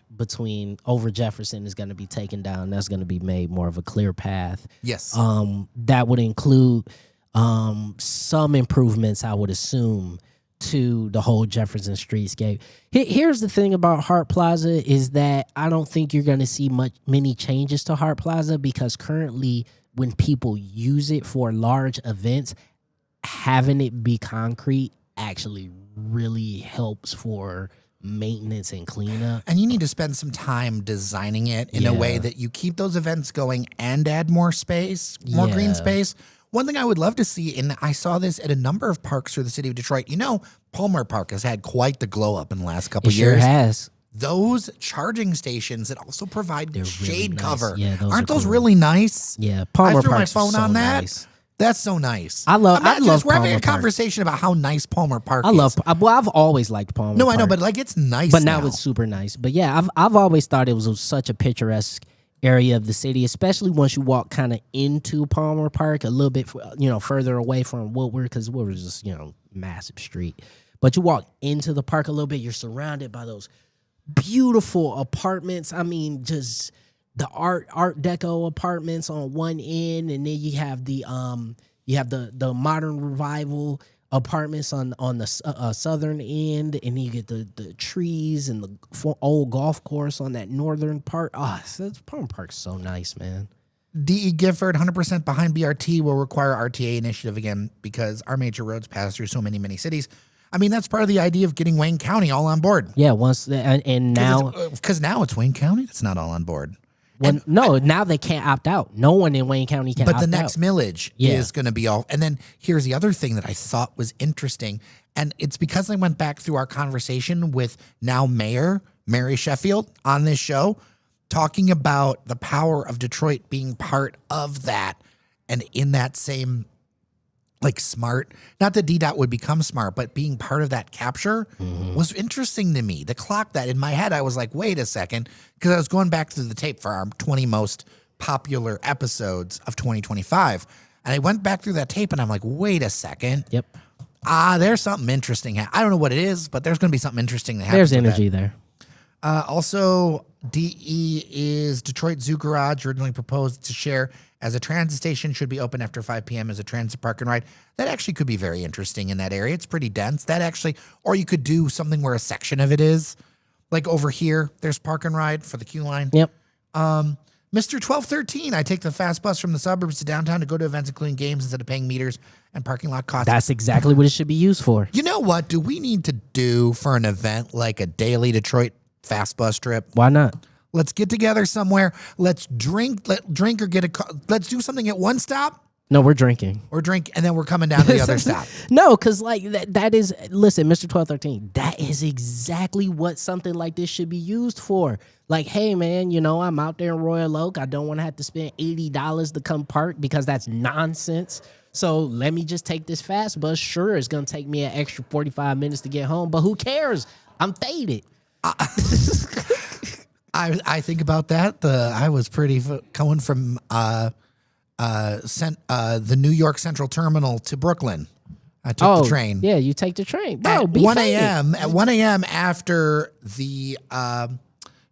S2: over Jefferson is going to be taken down. That's going to be made more of a clear path.
S1: Yes.
S2: That would include some improvements, I would assume, to the whole Jefferson streetscape. Here's the thing about Hart Plaza is that I don't think you're going to see many changes to Hart Plaza, because currently when people use it for large events, having it be concrete actually really helps for maintenance and cleanup.
S1: And you need to spend some time designing it in a way that you keep those events going and add more space, more green space. One thing I would love to see, and I saw this at a number of parks through the city of Detroit, Palmer Park has had quite the glow up in the last couple of years.
S2: It sure has.
S1: Those charging stations that also provide shade
S2: really
S1: cover.
S2: Yeah,
S1: aren't those
S2: cool.
S1: really nice?
S2: Yeah, Palmer
S1: I threw my
S2: Park's
S1: phone
S2: so
S1: on that.
S2: Nice.
S1: That's so nice.
S2: I love
S1: We're having
S2: Palmer
S1: a
S2: Park.
S1: conversation about how nice Palmer Park is.
S2: Well, I've always liked Palmer
S1: No,
S2: Park.
S1: I know, but it's nice.
S2: But now it's super nice. But yeah, I've always thought it was such a picturesque area of the city, especially once you walk kind of into Palmer Park a little bit, further away from Woodward, because Woodward is just, massive street. But you walk into the park a little bit, you're surrounded by those beautiful apartments. I mean, just the art deco apartments on one end, and then you have the modern revival apartments on the southern end, and you get the trees and the old golf course on that northern part. Palmer Park's so nice, man.
S1: D.E. Gifford, 100% behind BRT will require RTA initiative again, because our major roads pass through so many cities. I mean, that's part of the idea of getting Wayne County all on board.
S2: Yeah, and now...
S1: Because now it's Wayne County that's not all on board.
S2: Now they can't opt out. No one in Wayne County can opt out.
S1: But the next millage is going to be all... And then here's the other thing that I thought was interesting, and it's because I went back through our conversation with now Mayor Mary Sheffield on this show, talking about the power of Detroit being part of that, and in that same... smart, not that DDOT would become smart, but being part of that capture was interesting to me. The clock that in my head, I was like, wait a second, because I was going back through the tape for our 20 most popular episodes of 2025. And I went back through that tape and I'm like, wait a second.
S2: Yep.
S1: There's something interesting. I don't know what it is, but there's going to be something interesting that happens.
S2: There's energy there.
S1: Also, DE is Detroit Zoo Garage, originally proposed to share as a transit station, should be open after 5 p.m. as a transit park and ride. That actually could be very interesting in that area. It's pretty dense. Or you could do something where a section of it is. Like over here, there's park and ride for the Q line.
S2: Yep.
S1: Mr. 1213, I take the fast bus from the suburbs to downtown to go to events including games instead of paying meters and parking lot costs.
S2: That's exactly what it should be used for.
S1: You know what? Do we need to do for an event like a daily Detroit fast bus trip?
S2: Why not?
S1: Let's get together somewhere. Let's drink or get let's do something at one stop.
S2: No, we're drinking.
S1: Or drink, and then we're coming down to the other stop.
S2: No, because that is, listen, Mr. 1213, that is exactly what something like this should be used for. Like, hey, man, I'm out there in Royal Oak. I don't want to have to spend $80 to come park, because that's nonsense. So let me just take this fast bus. Sure, it's going to take me an extra 45 minutes to get home, but who cares? I'm faded.
S1: I think about that. I was pretty coming from the New York Central Terminal to Brooklyn. I took the train.
S2: Yeah, you take the train. Bro,
S1: At 1 a.m. At 1 a.m. after the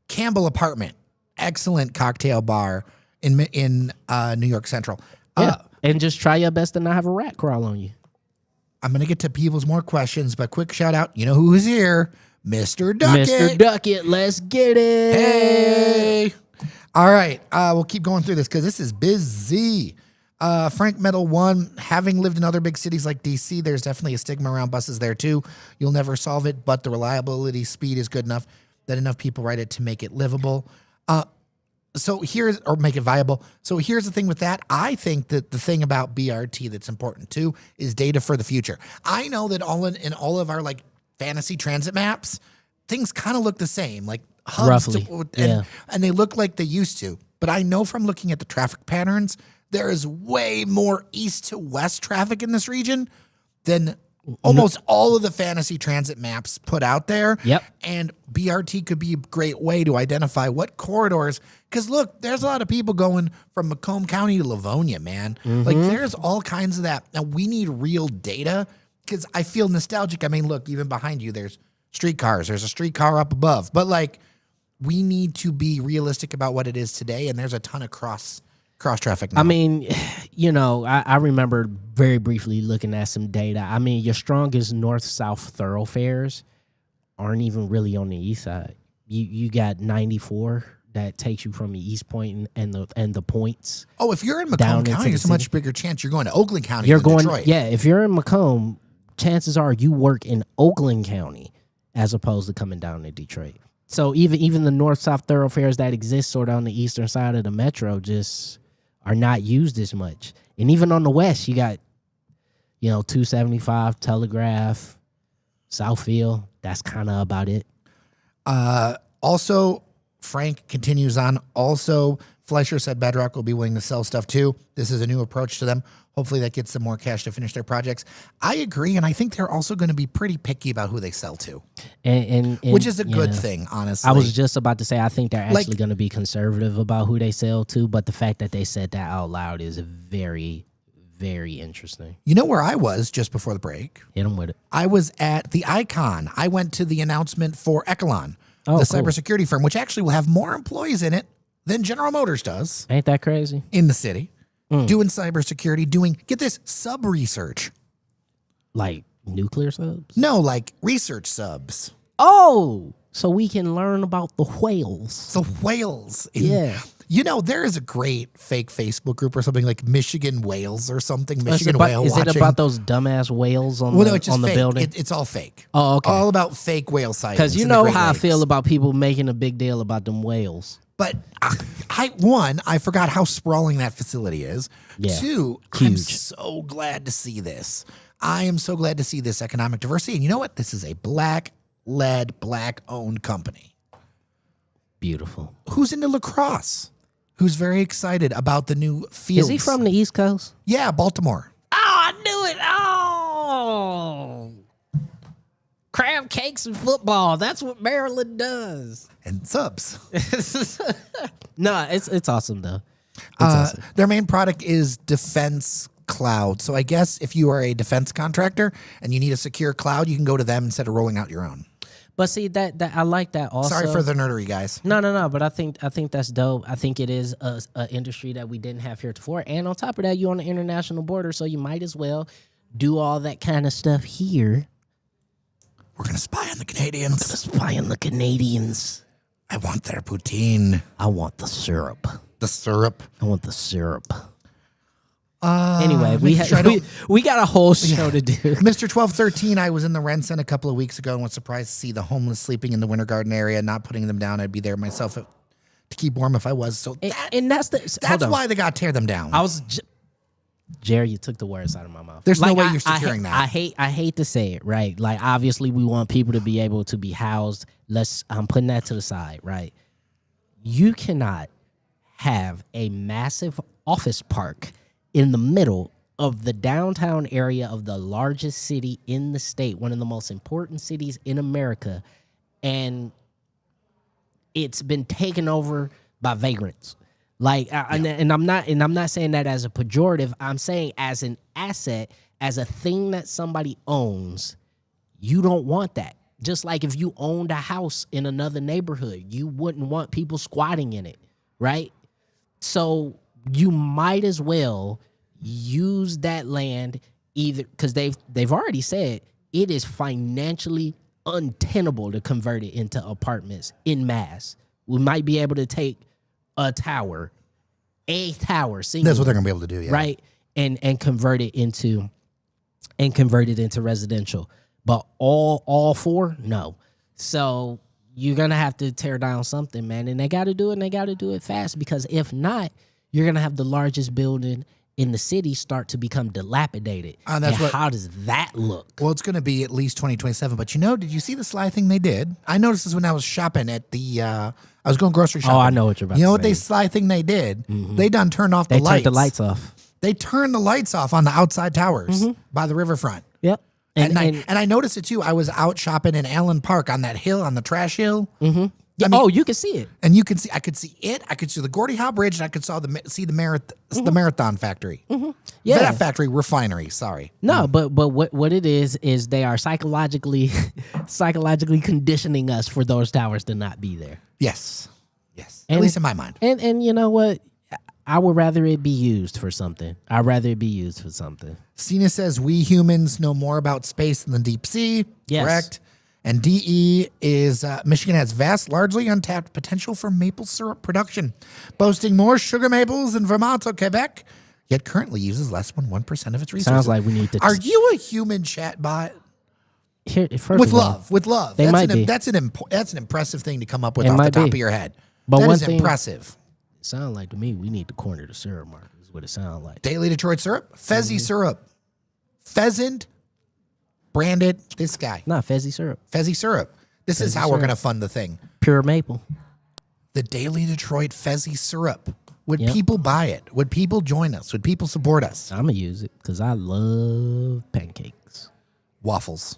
S1: Campbell Apartment, excellent cocktail bar in New York Central.
S2: And just try your best to not have a rat crawl on you.
S1: I'm gonna get to people's more questions, but quick shout out. You know who's here? Mr. Duckett.
S2: Mr. Duckett, let's get it.
S1: Hey. All right. We'll keep going through this because this is busy. Frank Metal 1, having lived in other big cities like DC, there's definitely a stigma around buses there too. You'll never solve it, but the reliability, speed is good enough that enough people ride it to make it livable. Or make it viable. So here's the thing with that. I think that the thing about BRT that's important too is data for the future. I know that in all of our like fantasy transit maps, things kind of look the same, like hubs
S2: Roughly,
S1: and they look like they used to. But I know from looking at the traffic patterns, there is way more east to west traffic in this region than almost all of the fantasy transit maps put out there.
S2: Yep.
S1: And BRT could be a great way to identify what corridors. Because look, there's a lot of people going from Macomb County to Livonia, man. Like there's all kinds of that. Now we need real data because I feel nostalgic. I mean, look, even behind you, there's streetcars. There's a streetcar up above. But like, we need to be realistic about what it is today. And there's a ton of cross traffic now.
S2: I mean, you know, I remember very briefly looking at some data. I mean, your strongest north-south thoroughfares aren't even really on the east side. You got 94 that takes you from the East Point and the points.
S1: Oh, if you're in Macomb County, there's a much bigger chance you're going to Oakland County than Detroit.
S2: Yeah, if you're in Macomb, chances are you work in Oakland County as opposed to coming down to Detroit. So even the north-south thoroughfares that exist sort of on the eastern side of the metro just are not used as much. And even on the west, you got, 275, Telegraph, Southfield. That's kind of about it.
S1: Also, Frank continues on. Also, Fleischer said Bedrock will be willing to sell stuff too. This is a new approach to them. Hopefully that gets them more cash to finish their projects. I agree, and I think they're also going to be pretty picky about who they sell to,
S2: and
S1: which is a good thing, honestly.
S2: I was just about to say I think they're actually going to be conservative about who they sell to, but the fact that they said that out loud is very, very interesting.
S1: You know where I was just before the break?
S2: Hit them with it.
S1: I was at the Icon. I went to the announcement for Echelon, the cybersecurity firm, which actually will have more employees in it than General Motors does.
S2: Ain't that crazy?
S1: In the city. Doing cybersecurity, get this, sub research.
S2: Like nuclear subs?
S1: No, like research subs.
S2: Oh, so we can learn about the whales.
S1: The whales.
S2: Yeah.
S1: There is a great fake Facebook group or something like Michigan Whales or something. Michigan Whale
S2: Is
S1: watching.
S2: it about those dumbass whales on the
S1: fake.
S2: building?
S1: It's all fake.
S2: Oh, okay.
S1: All about fake whale sightings.
S2: Because you know how I feel about people making a big deal about them whales.
S1: But I forgot how sprawling that facility is.
S2: Yeah.
S1: Two,
S2: huge.
S1: I'm so glad to see this. I am so glad to see this economic diversity. And you know what? This is a black-led, black-owned company.
S2: Beautiful.
S1: Who's into lacrosse? Who's very excited about the new fields.
S2: Is he from the East Coast?
S1: Yeah, Baltimore.
S2: Oh, I knew it. Oh. Crab cakes and football. That's what Maryland does.
S1: And subs.
S2: No, it's awesome, though. Awesome.
S1: Their main product is Defense Cloud. So I guess if you are a defense contractor and you need a secure cloud, you can go to them instead of rolling out your own.
S2: But see, that I like that also.
S1: Sorry for the nerdery, guys.
S2: No. But I think that's dope. I think it is a industry that we didn't have heretofore. And on top of that, you're on the international border, so you might as well do all that kind of stuff here.
S1: We're going to spy on the Canadians. I want their poutine.
S2: I want the syrup.
S1: The syrup.
S2: I want the syrup. Anyway, we got a whole show to do.
S1: Mr. 1213, I was in the Renson a couple of weeks ago and was surprised to see the homeless sleeping in the Winter Garden area, not putting them down. I'd be there myself to keep warm if I was. So that's why they got to tear them down.
S2: Jerry, you took the words out of my mouth.
S1: There's no way you're securing that.
S2: I hate to say it, right? Like, obviously, we want people to be able to be housed. I'm putting that to the side, right? You cannot have a massive office park in the middle of the downtown area of the largest city in the state, one of the most important cities in America, and it's been taken over by vagrants. And I'm not saying that as a pejorative. I'm saying as an asset, as a thing that somebody owns. You don't want that. Just like if you owned a house in another neighborhood, you wouldn't want people squatting in it, right? So you might as well use that land either because they've already said it is financially untenable to convert it into apartments en masse. We might be able to take a tower single.
S1: That's what they're going to be able to do, yeah.
S2: Right? and convert it into residential. But all 4, no. So you're gonna have to tear down something, man, and they got to do it, and they got to do it fast, because if not, you're gonna have the largest building in the city start to become dilapidated. How does that look?
S1: Well, it's going to be at least 2027. But did you see the sly thing they did? I noticed this when I was shopping at the. I was going grocery shopping.
S2: Oh, I know what you're about to say.
S1: You know what they sly thing they did? Mm-hmm. They done turned off the lights.
S2: They turned the lights off.
S1: They turned the lights off on the outside towers by the riverfront.
S2: Yep.
S1: And I noticed it too. I was out shopping in Allen Park on that hill, on the trash hill.
S2: Mm-hmm. Yeah, you can see it.
S1: And you can see, I could see it. I could see the Gordie Howe Bridge, and I could see the Marathon Factory.
S2: Mm-hmm. Yeah.
S1: That factory, refinery, sorry.
S2: No, but what it is they are psychologically conditioning us for those towers to not be there.
S1: Yes. At least in my mind.
S2: And you know what? I would rather it be used for something.
S1: Cena says, we humans know more about space than the deep sea.
S2: Yes.
S1: Correct. And DE is Michigan has vast, largely untapped potential for maple syrup production, boasting more sugar maples than Vermont or Quebec, yet currently uses less than 1% of its resources.
S2: Sounds like we need to.
S1: Are you a human chatbot?
S2: Here,
S1: with love.
S2: They might be.
S1: That's an impressive thing to come up with off the top of your head.
S2: But
S1: that
S2: one
S1: is
S2: thing,
S1: impressive.
S2: It sounds like to me we need to corner the syrup market. Is what it sounds like.
S1: Daily Detroit syrup, Fezzy syrup, pheasant. Branded this guy.
S2: Not Fezzy syrup.
S1: Fezzy syrup. This is how we're going to fund the thing.
S2: Pure maple.
S1: The Daily Detroit Fezzy syrup. Would people buy it? Would people join us? Would people support us?
S2: I'm going to use it because I love pancakes.
S1: Waffles.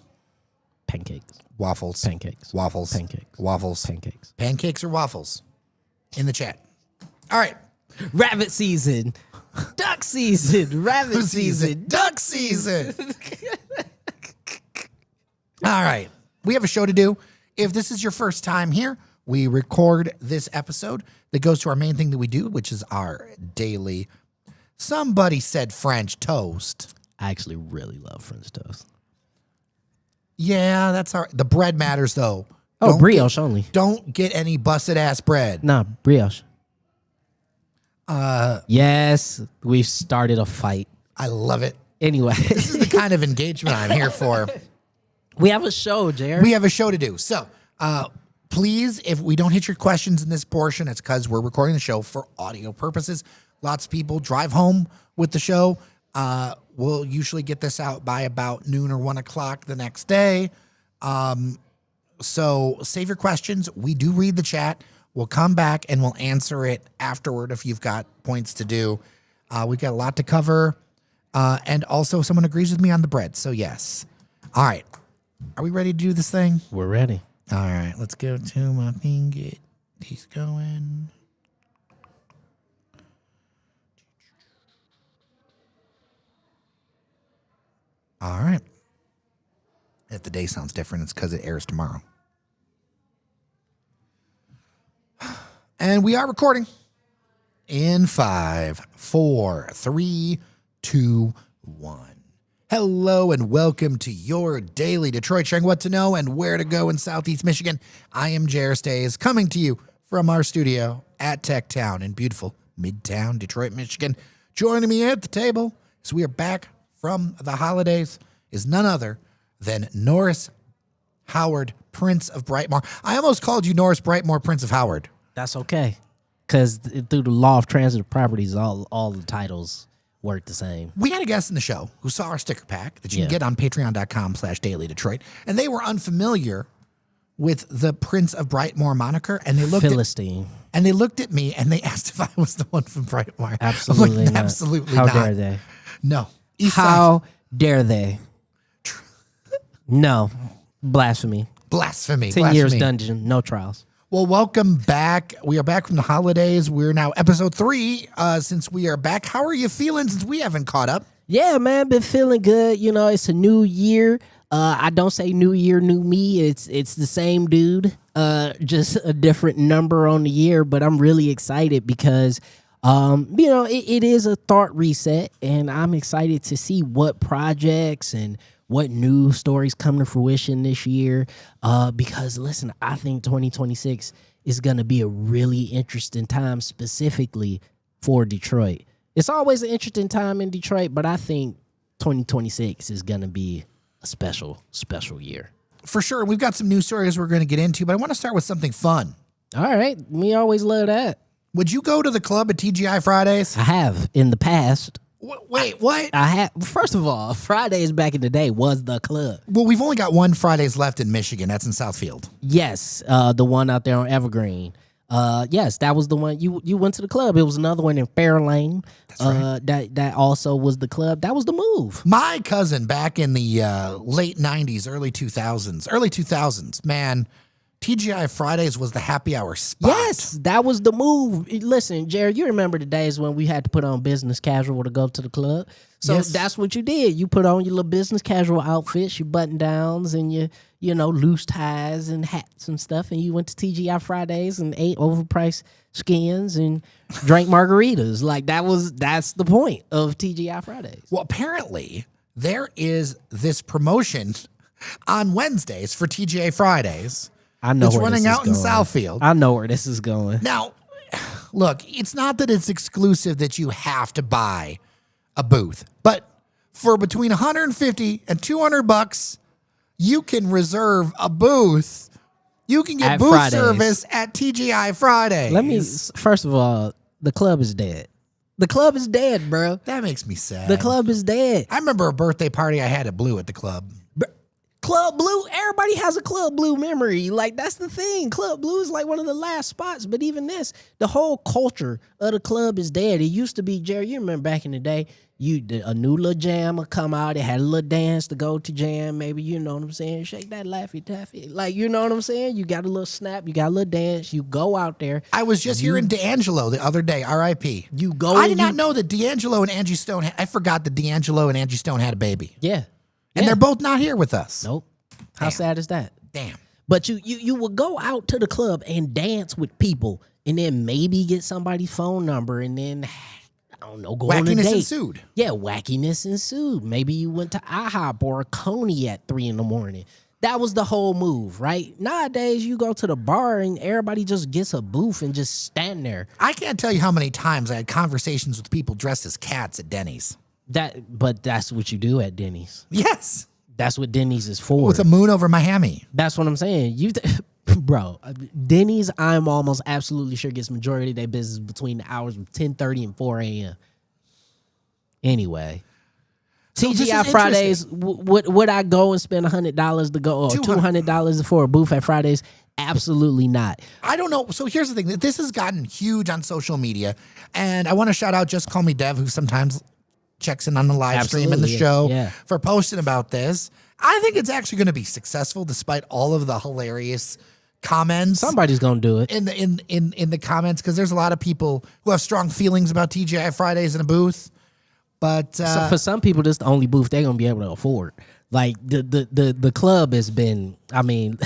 S2: Pancakes.
S1: Waffles.
S2: Pancakes.
S1: Waffles.
S2: Pancakes.
S1: Waffles.
S2: Pancakes.
S1: Pancakes or waffles? In the chat. All right.
S2: Rabbit season. Duck season. Rabbit season.
S1: Duck season. All right. We have a show to do. If this is your first time here, we record this episode that goes to our main thing that we do, which is our daily, somebody said French toast.
S2: I actually really love French toast.
S1: Yeah, the bread matters though.
S2: Oh, brioche only.
S1: Don't get any busted ass bread.
S2: Nah, brioche. Yes, we've started a fight.
S1: I love it.
S2: Anyway.
S1: This is the kind of engagement I'm here for.
S2: We have a show, Jared.
S1: We have a show to do. So, please, if we don't hit your questions in this portion, it's because we're recording the show for audio purposes. Lots of people drive home with the show. We'll usually get this out by about noon or 1 o'clock the next day. So save your questions. We do read the chat. We'll come back and we'll answer it afterward if you've got points to do. We've got a lot to cover. And also someone agrees with me on the bread. So yes. All right. Are we ready to do this thing?
S2: We're ready.
S1: All right, let's go to my thing. Get these going. All right. If the day sounds different, it's because it airs tomorrow. And we are recording in 5, 4, 3, 2, 1. Hello and welcome to your daily Detroit, sharing what to know and where to go in Southeast Michigan. I am Jer Stays, coming to you from our studio at Tech Town in beautiful Midtown Detroit, Michigan. Joining me at the table as we are back from the holidays is none other than Norris Howard, Prince of Brightmoor. I almost called you Norris Brightmoor, Prince of Howard.
S2: That's okay, because through the law of transitive properties, all the titles work the same.
S1: We had a guest in the show who saw our sticker pack that you can get on patreon.com/dailydetroit, and they were unfamiliar with the Prince of Brightmoor moniker, and they looked
S2: Philistine.
S1: And they looked at me and they asked if I was the one from Brightmoor.
S2: Absolutely
S1: like,
S2: not.
S1: Absolutely
S2: How
S1: not.
S2: How dare they?
S1: No.
S2: How dare they? No. Blasphemy.
S1: Blasphemy.
S2: 10 years dungeon, no trials.
S1: Well, welcome back. We are back from the holidays. We're now episode 3 since we are back. How are you feeling since we haven't caught up?
S2: Yeah, man, been feeling good. You know, it's a new year. I don't say new year, new me. It's the same dude, just a different number on the year. But I'm really excited because, you know, it is a thought reset, and I'm excited to see what projects and what new stories come to fruition this year. Because listen, I think 2026 is going to be a really interesting time, specifically for Detroit. It's always an interesting time in Detroit, but I think 2026 is going to be a special year.
S1: For sure. We've got some news stories we're going to get into, but I want to start with something fun.
S2: All right. We always love that.
S1: Would you go to the club at TGI Fridays?
S2: I have in the past.
S1: Wait, what?
S2: I have. First of all, Fridays back in the day was the club.
S1: Well, we've only got one Fridays left in Michigan. That's in Southfield.
S2: Yes, the one out there on Evergreen. Yes, that was the one. You went to the club. It was another one in Fairlane.
S1: That's right.
S2: That also was the club. That was the move.
S1: My cousin back in the late 90s, early 2000s, man, TGI Fridays was the happy hour spot.
S2: Yes, that was the move. Listen, Jared, you remember the days when we had to put on business casual to go to the club? So
S1: Yes.
S2: That's what you did. You put on your little business casual outfits, your button downs, and your loose ties and hats and stuff, and you went to TGI Fridays and ate overpriced skins and drank margaritas. Like that's the point of TGI Fridays.
S1: Well, apparently there is this promotion on Wednesdays for TGI Fridays.
S2: I know
S1: It's
S2: where
S1: running
S2: this is
S1: out in
S2: going.
S1: Southfield.
S2: I know where this is going.
S1: Now, look, it's not that it's exclusive that you have to buy a booth, but for between $150 and $200, you can reserve a booth. You can get
S2: At
S1: booth
S2: Fridays.
S1: service at TGI Fridays.
S2: Let me first of all, the club is dead. The club is dead, bro.
S1: That makes me sad.
S2: The club is dead.
S1: I remember a birthday party I had at Blue at the club.
S2: Club Blue, everybody has a Club Blue memory. Like, that's the thing. Club Blue is like one of the last spots. But even this, the whole culture of the club is dead. It used to be, Jerry, you remember back in the day, a new little jam would come out. It had a little dance to go to jam. Maybe, you know what I'm saying? Shake that Laffy Taffy. Like, you know what I'm saying? You got a little snap. You got a little dance. You go out there.
S1: I was just hearing D'Angelo the other day, R.I.P.
S2: You go
S1: I
S2: and
S1: did not know that D'Angelo and Angie Stone, I forgot that D'Angelo and Angie Stone had a baby.
S2: Yeah.
S1: And they're both not here with us.
S2: Nope. How sad is that?
S1: Damn.
S2: But you would go out to the club and dance with people and then maybe get somebody's phone number and then, I don't know, go on a
S1: Wackiness
S2: date.
S1: ensued.
S2: Yeah, wackiness ensued. Maybe you went to IHOP or a Coney at 3 a.m. That was the whole move, right? Nowadays, you go to the bar and everybody just gets a booth and just stand there.
S1: I can't tell you how many times I had conversations with people dressed as cats at Denny's.
S2: But that's what you do at Denny's.
S1: Yes.
S2: That's what Denny's is for.
S1: With a moon over Miami.
S2: That's what I'm saying. Bro, Denny's, I'm almost absolutely sure gets majority of their business between the hours of 10:30 and 4 a.m. Anyway,
S1: So this
S2: TGI
S1: is
S2: Fridays, would I go and spend $100 to go or $200 for a booth at Fridays? Absolutely not.
S1: I don't know. So here's the thing. This has gotten huge on social media. And I want to shout out Just Call Me Dev, who sometimes checks in on the live stream and the show for posting about this. I think it's actually going to be successful despite all of the hilarious comments.
S2: Somebody's gonna do it
S1: in the comments, because there's a lot of people who have strong feelings about TGI Fridays in a booth. But
S2: so for some people, this is the only booth they're gonna be able to afford. Like the club has been, I mean,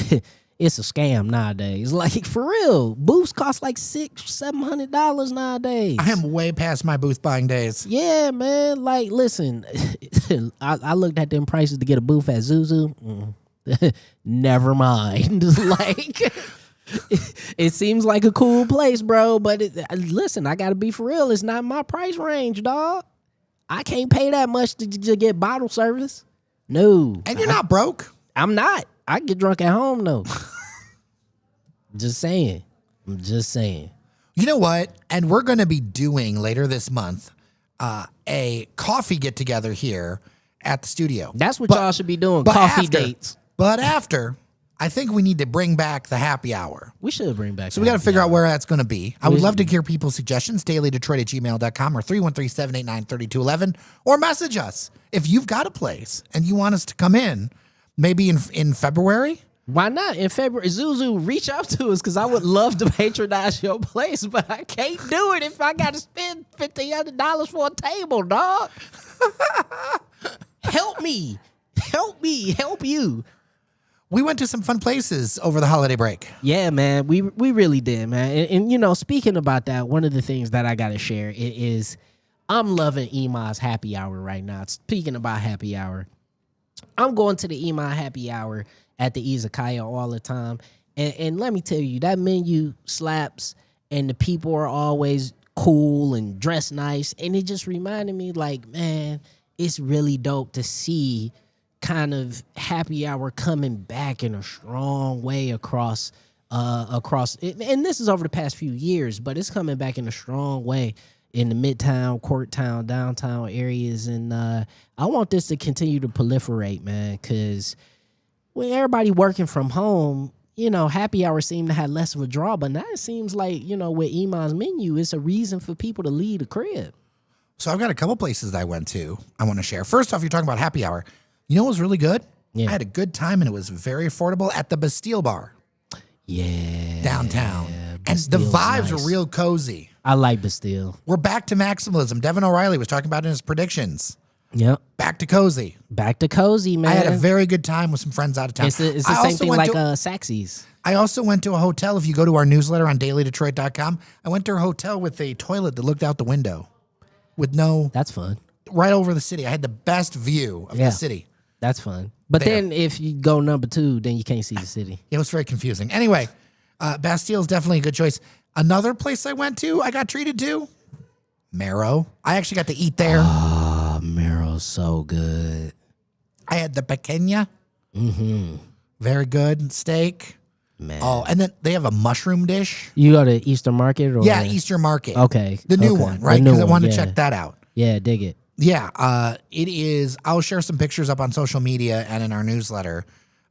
S2: it's a scam nowadays. Like, for real, booths cost like $600-700 nowadays.
S1: I am way past my booth buying days.
S2: Yeah, man. Like, listen, I looked at them prices to get a booth at Zuzu. Never mind. Like, it seems like a cool place, bro. But listen, I gotta be for real. It's not my price range, dog. I can't pay that much to get bottle service. No.
S1: And you're not broke.
S2: I'm not. I can get drunk at home, though. Just saying. I'm just saying.
S1: You know what? And we're going to be doing later this month a coffee get-together here at the studio.
S2: That's what y'all should be doing, coffee dates.
S1: But after, I think we need to bring back the happy hour.
S2: We should bring back.
S1: So we got to figure out where that's going to be. I would love to hear people's suggestions, dailydetroit@gmail.com or 313-789-3211, or message us if you've got a place and you want us to come in, maybe in February.
S2: Why not? In February, Zuzu, reach out to us because I would love to patronize your place, but I can't do it if I got to spend $1,500 for a table, dog. Help me. Help me. Help you.
S1: We went to some fun places over the holiday break.
S2: Yeah, man. We really did, man. And you know, speaking about that, one of the things that I got to share is I'm loving Ema's happy hour right now. Speaking about happy hour, I'm going to the Ema happy hour at the Izakaya all the time. And let me tell you, that menu slaps and the people are always cool and dress nice. And it just reminded me like, man, it's really dope to see kind of happy hour coming back in a strong way across it. And this is over the past few years, but it's coming back in a strong way in the Midtown, Courttown, downtown areas. And I want this to continue to proliferate, man, because when everybody working from home, happy hour seemed to have less of a draw, but now it seems like, with Iman's menu, it's a reason for people to leave the crib.
S1: So I've got a couple places that I went to I want to share. First off, you're talking about happy hour. You know what was really good?
S2: Yeah.
S1: I had a good time, and it was very affordable at the Bastille bar.
S2: Yeah.
S1: Downtown. And the
S2: Bastille's
S1: vibes
S2: nice.
S1: are real cozy.
S2: I like Bastille.
S1: We're back to maximalism. Devin O'Reilly was talking about it in his predictions.
S2: Yep.
S1: Back to cozy.
S2: Back to cozy, man.
S1: I had a very good time with some friends out of town.
S2: It's the
S1: I
S2: same
S1: also
S2: thing
S1: went
S2: like
S1: to-
S2: Saxy's.
S1: I also went to a hotel. If you go to our newsletter on dailydetroit.com, I went to a hotel with a toilet that looked out the window with
S2: That's fun.
S1: right over the city. I had the best view of the city.
S2: That's fun. But
S1: There.
S2: then if you go number 2, then you can't see the city.
S1: It was very confusing. Anyway, Bastille is definitely a good choice. Another place I went to, I got treated to, Marrow. I actually got to eat there.
S2: Oh, Marrow's so good.
S1: I had the pequeña.
S2: Mm-hmm.
S1: Very good steak.
S2: Man.
S1: Oh, and then they have a mushroom dish.
S2: You go to Easter Market? Or
S1: Yeah, Easter Market.
S2: Okay.
S1: The new
S2: okay.
S1: one, right?
S2: The new
S1: Because I wanted
S2: one,
S1: to
S2: yeah.
S1: check that out.
S2: Yeah, dig it.
S1: Yeah, it is. I'll share some pictures up on social media and in our newsletter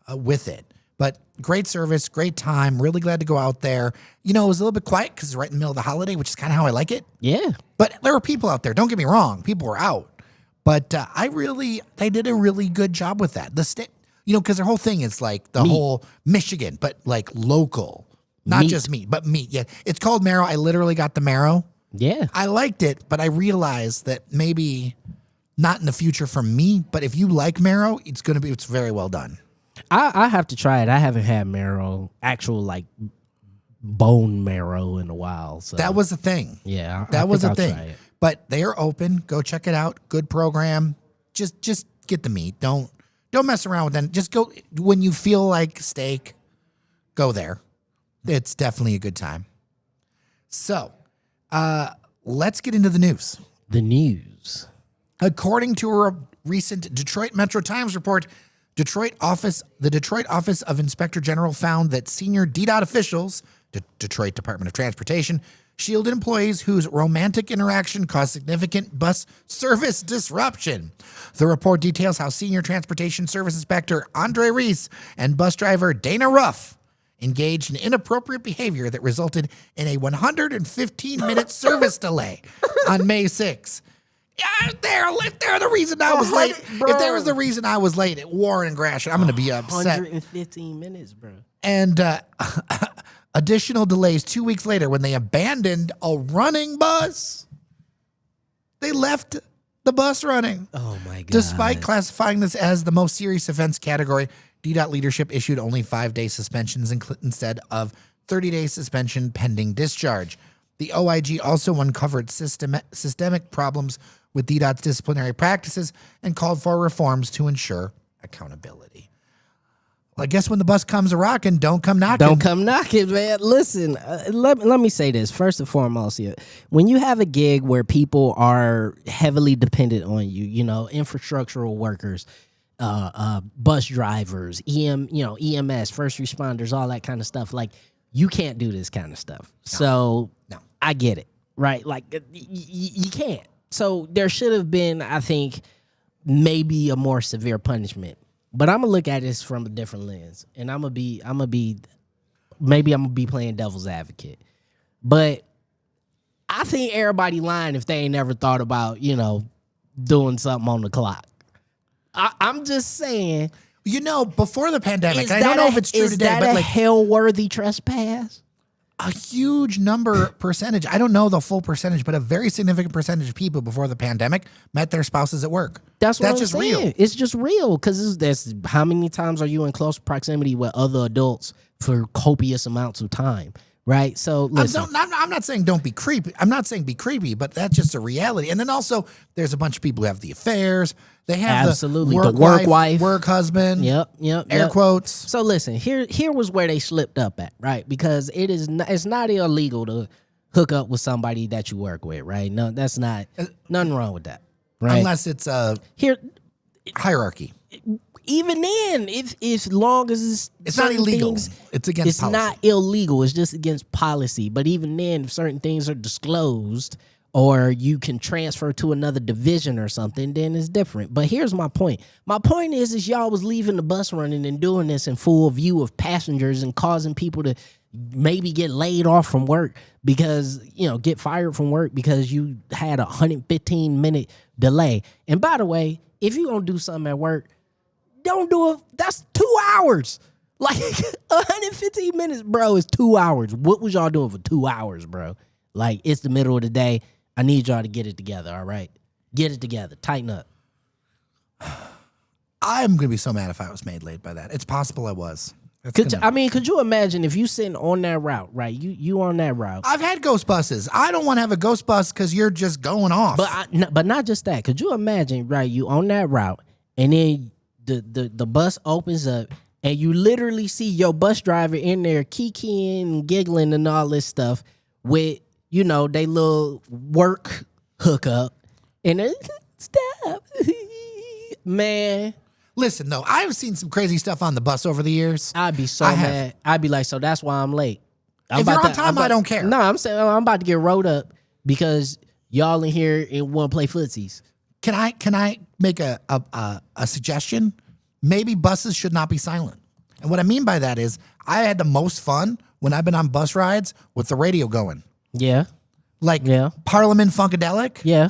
S1: with it. But great service, great time. Really glad to go out there. It was a little bit quiet because it's right in the middle of the holiday, which is kind of how I like it.
S2: Yeah.
S1: But there were people out there. Don't get me wrong. People were out. But they did a really good job with that. The state, because their whole thing is like the whole Michigan, but like local. Not
S2: Meat.
S1: just meat, but meat. Yeah. It's called Marrow. I literally got the Marrow.
S2: Yeah.
S1: I liked it, but I realized that maybe not in the future for me, but if you like Marrow, it's very well done.
S2: I have to try it. I haven't had marrow, actual like bone marrow in a while. So
S1: That was a thing.
S2: yeah,
S1: That was a
S2: I'll
S1: thing.
S2: try it.
S1: But they are open. Go check it out. Good program. Just get the meat. Don't mess around with them. Just go when you feel like steak, go there. It's definitely a good time. So, let's get into the news.
S2: The news.
S1: According to a recent Detroit Metro Times report, the Detroit Office of Inspector General found that senior DDOT officials, the Detroit Department of Transportation, shielded employees whose romantic interaction caused significant bus service disruption. The report details how Senior Transportation Service Inspector Andre Reese and bus driver Dana Ruff engaged in inappropriate behavior that resulted in a 115-minute service delay on May 6th. Yeah, if they're the reason I was late, if there was the reason I was late at Warren and Gratiot, I'm going to be upset.
S2: 115 minutes, bro.
S1: And additional delays 2 weeks later when they abandoned a running bus. They left the bus running.
S2: Oh, my God.
S1: Despite classifying this as the most serious offense category, DDOT leadership issued only 5-day suspensions instead of 30-day suspension pending discharge. The OIG also uncovered systemic problems with DDOT's disciplinary practices and called for reforms to ensure accountability. Well, I guess when the bus comes a-rocking, don't come knocking.
S2: Don't come knocking, man. Listen, let me say this. First and foremost, when you have a gig where people are heavily dependent on you, infrastructural workers, bus drivers, EMS, first responders, all that kind of stuff, like, you can't do this kind of stuff. So I get it, right? Like, you can't. So there should have been, I think, maybe a more severe punishment. But I'm gonna look at this from a different lens, and I'm gonna be playing devil's advocate. But I think everybody lying if they ain't never thought about, doing something on the clock. I'm just saying.
S1: Before the pandemic, I don't know if it's true today, but like
S2: hell-worthy trespass.
S1: a huge percentage, I don't know the full percentage, but a very significant percentage of people before the pandemic met their spouses at work.
S2: That's what I'm
S1: just
S2: saying.
S1: real.
S2: It's just real because that's how many times are you in close proximity with other adults for copious amounts of time, right? So listen,
S1: I'm not saying don't be creepy. I'm not saying be creepy, but that's just a reality. And then also, there's a bunch of people who have the affairs. They have
S2: absolutely
S1: the work wife, work husband.
S2: Yep.
S1: Air quotes.
S2: So listen, here was where they slipped up at, right? Because it's not illegal hook up with somebody that you work with, right? No, that's not nothing wrong with that, right?
S1: Unless it's a
S2: Here,
S1: hierarchy.
S2: even then, if as long as
S1: It's not illegal.
S2: things,
S1: It's against
S2: it's
S1: policy.
S2: not illegal. It's just against policy. But even then, if certain things are disclosed or you can transfer to another division or something, then it's different. But here's my point. My point is y'all was leaving the bus running and doing this in full view of passengers and causing people to maybe get laid off from work because, get fired from work because you had a 115-minute delay. And by the way, if you're going to do something at work, don't do it. That's 2 hours. Like 115 minutes, bro, is 2 hours. What was y'all doing for 2 hours, bro? Like, it's the middle of the day. I need y'all to get it together, all right? Get it together. Tighten up.
S1: I'm going to be so mad if I was made late by that. It's possible I was.
S2: Could you imagine if you sitting on that route, right? You on that route.
S1: I've had ghost buses. I don't want to have a ghost bus because you're just going off.
S2: But not just that. Could you imagine, right? You on that route, and then the bus opens up, and you literally see your bus driver in there kikiing and giggling and all this stuff with, they little work hookup, and then stop, man.
S1: Listen, though, I've seen some crazy stuff on the bus over the years.
S2: I'd be so mad. I'd be like, so that's why I'm late.
S1: If you're on time, I don't care.
S2: No, I'm saying I'm about to get rolled up because y'all in here and want to play footsies.
S1: Can I make a suggestion? Maybe buses should not be silent. And what I mean by that is I had the most fun when I've been on bus rides with the radio going.
S2: Yeah.
S1: Like
S2: Yeah.
S1: Parliament Funkadelic.
S2: Yeah.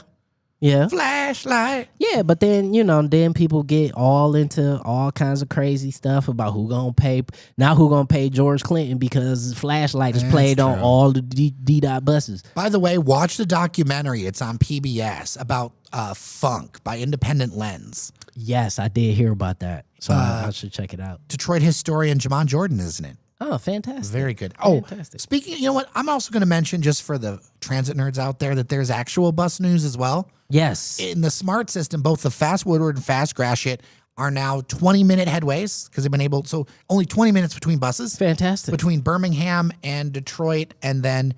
S2: Yeah.
S1: Flashlight.
S2: Yeah, but then, then people get all into all kinds of crazy stuff about who gonna pay George Clinton because Flashlight is played on all the DDOT buses.
S1: By the way, watch the documentary. It's on PBS about funk by Independent Lens.
S2: Yes, I did hear about that. So I should check it out.
S1: Detroit historian Jamon Jordan is in it.
S2: Oh, fantastic.
S1: Very good.
S2: Fantastic.
S1: Speaking, you know what? I'm also going to mention, just for the transit nerds out there, that there's actual bus news as well.
S2: Yes.
S1: In the smart system, both the FAST Woodward and FAST Gratiot are now 20-minute headways because they've been able, so only 20 minutes between buses.
S2: Fantastic.
S1: Between Birmingham and Detroit, and then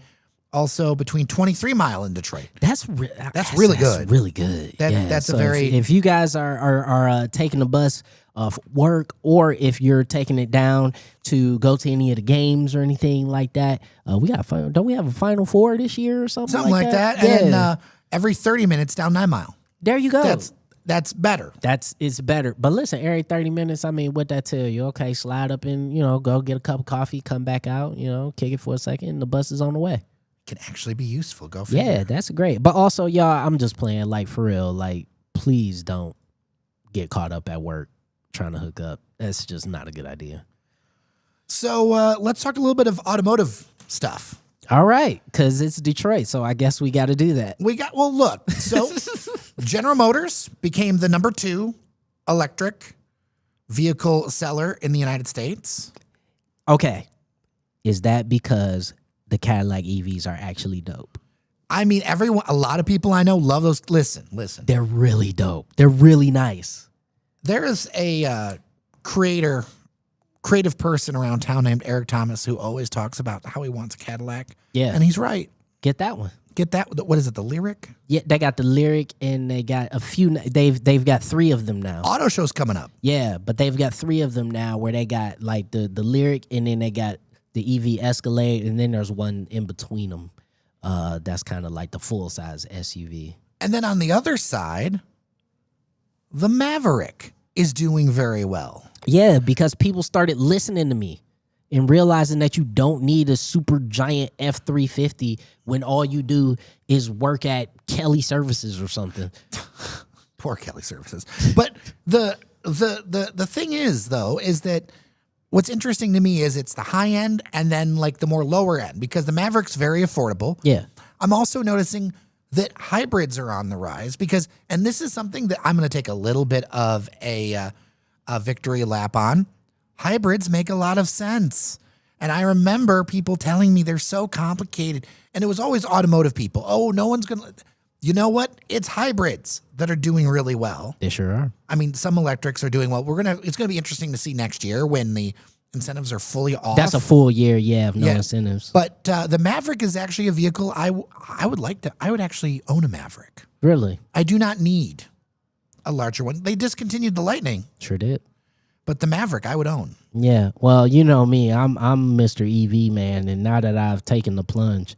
S1: also between 23 Mile and Detroit.
S2: That's really good.
S1: That's
S2: really good.
S1: That's
S2: so
S1: a very.
S2: If you guys are taking the bus of work, or if you're taking it down to go to any of the games or anything like that, we got fun. Don't we have a Final Four this year or something?
S1: Something like that.
S2: Yeah.
S1: And then every 30 minutes down 9 Mile.
S2: There you go.
S1: That's better.
S2: It's better. But listen, every 30 minutes, I mean, what that tell you? Okay, slide up and, go get a cup of coffee, come back out, kick it for a second, the bus is on the way.
S1: Can actually be useful. Go figure.
S2: Yeah, that's great. But also, y'all, I'm just playing, like, for real. Like, please don't get caught up at work trying to hook up. That's just not a good idea.
S1: So let's talk a little bit of automotive stuff.
S2: All right, because it's Detroit, so I guess we got to do that.
S1: Look, so General Motors became the number 2 electric vehicle seller in the United States.
S2: Okay. Is that because the Cadillac EVs are actually dope?
S1: I mean, a lot of people I know love those. Listen.
S2: They're really dope. They're really nice.
S1: There is a creative person around town named Eric Thomas who always talks about how he wants a Cadillac.
S2: Yeah.
S1: And he's right.
S2: Get that one.
S1: Get that. What is it, the Lyric?
S2: Yeah, they got the Lyric, and they got a few. They've got 3 of them now.
S1: Auto show's coming up.
S2: Yeah, but they've got 3 of them now where they got like the Lyric, and then they got the EV Escalade, and then there's one in between them. That's kind of like the full-size SUV.
S1: And then on the other side, the Maverick is doing very well.
S2: Yeah, because people started listening to me and realizing that you don't need a super giant F-350 when all you do is work at Kelly Services or something.
S1: Poor Kelly Services. But the thing is, though, is that what's interesting to me is it's the high end and then like the more lower end, because the Maverick's very affordable.
S2: Yeah.
S1: I'm also noticing that hybrids are on the rise and this is something that I'm going to take a little bit of a victory lap on. Hybrids make a lot of sense. And I remember people telling me they're so complicated. And it was always automotive people. Oh, no one's going to. You know what? It's hybrids that are doing really well.
S2: They sure are.
S1: I mean, some electrics are doing well. It's going to be interesting to see next year when the incentives are fully off.
S2: That's a full year, of no incentives.
S1: But the Maverick is actually a vehicle I would actually own a Maverick.
S2: Really?
S1: I do not need a larger one. They discontinued the Lightning.
S2: Sure did.
S1: But the Maverick I would own.
S2: Yeah. Well, you know me. I'm Mr. EV man, and now that I've taken the plunge,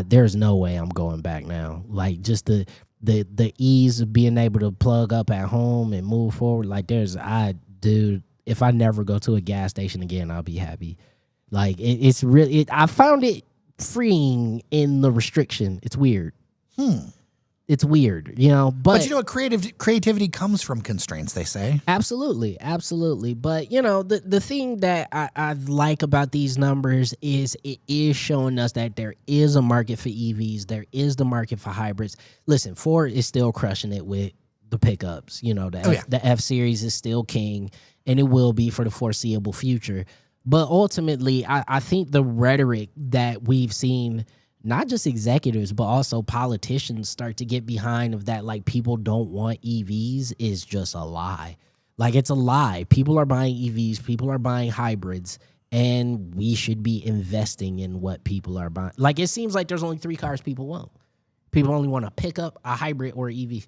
S2: there's no way I'm going back now. Like just the ease of being able to plug up at home and move forward. Like dude, if I never go to a gas station again, I'll be happy. Like it's really, I found it freeing in the restriction. It's weird. It's weird, you know. But
S1: you know what? Creativity comes from constraints, they say.
S2: Absolutely. But, you know, the thing that I like about these numbers is it is showing us that there is a market for EVs. There is the market for hybrids. Listen, Ford is still crushing it with the pickups. You know, the F-Series is still king, and it will be for the foreseeable future. But ultimately, I think the rhetoric that we've seen, not just executives, but also politicians start to get behind of that, like people don't want EVs, is just a lie. Like it's a lie. People are buying EVs, people are buying hybrids, and we should be investing in what people are buying. Like it seems like there's only 3 cars people want. People only want a pickup, a hybrid, or an EV.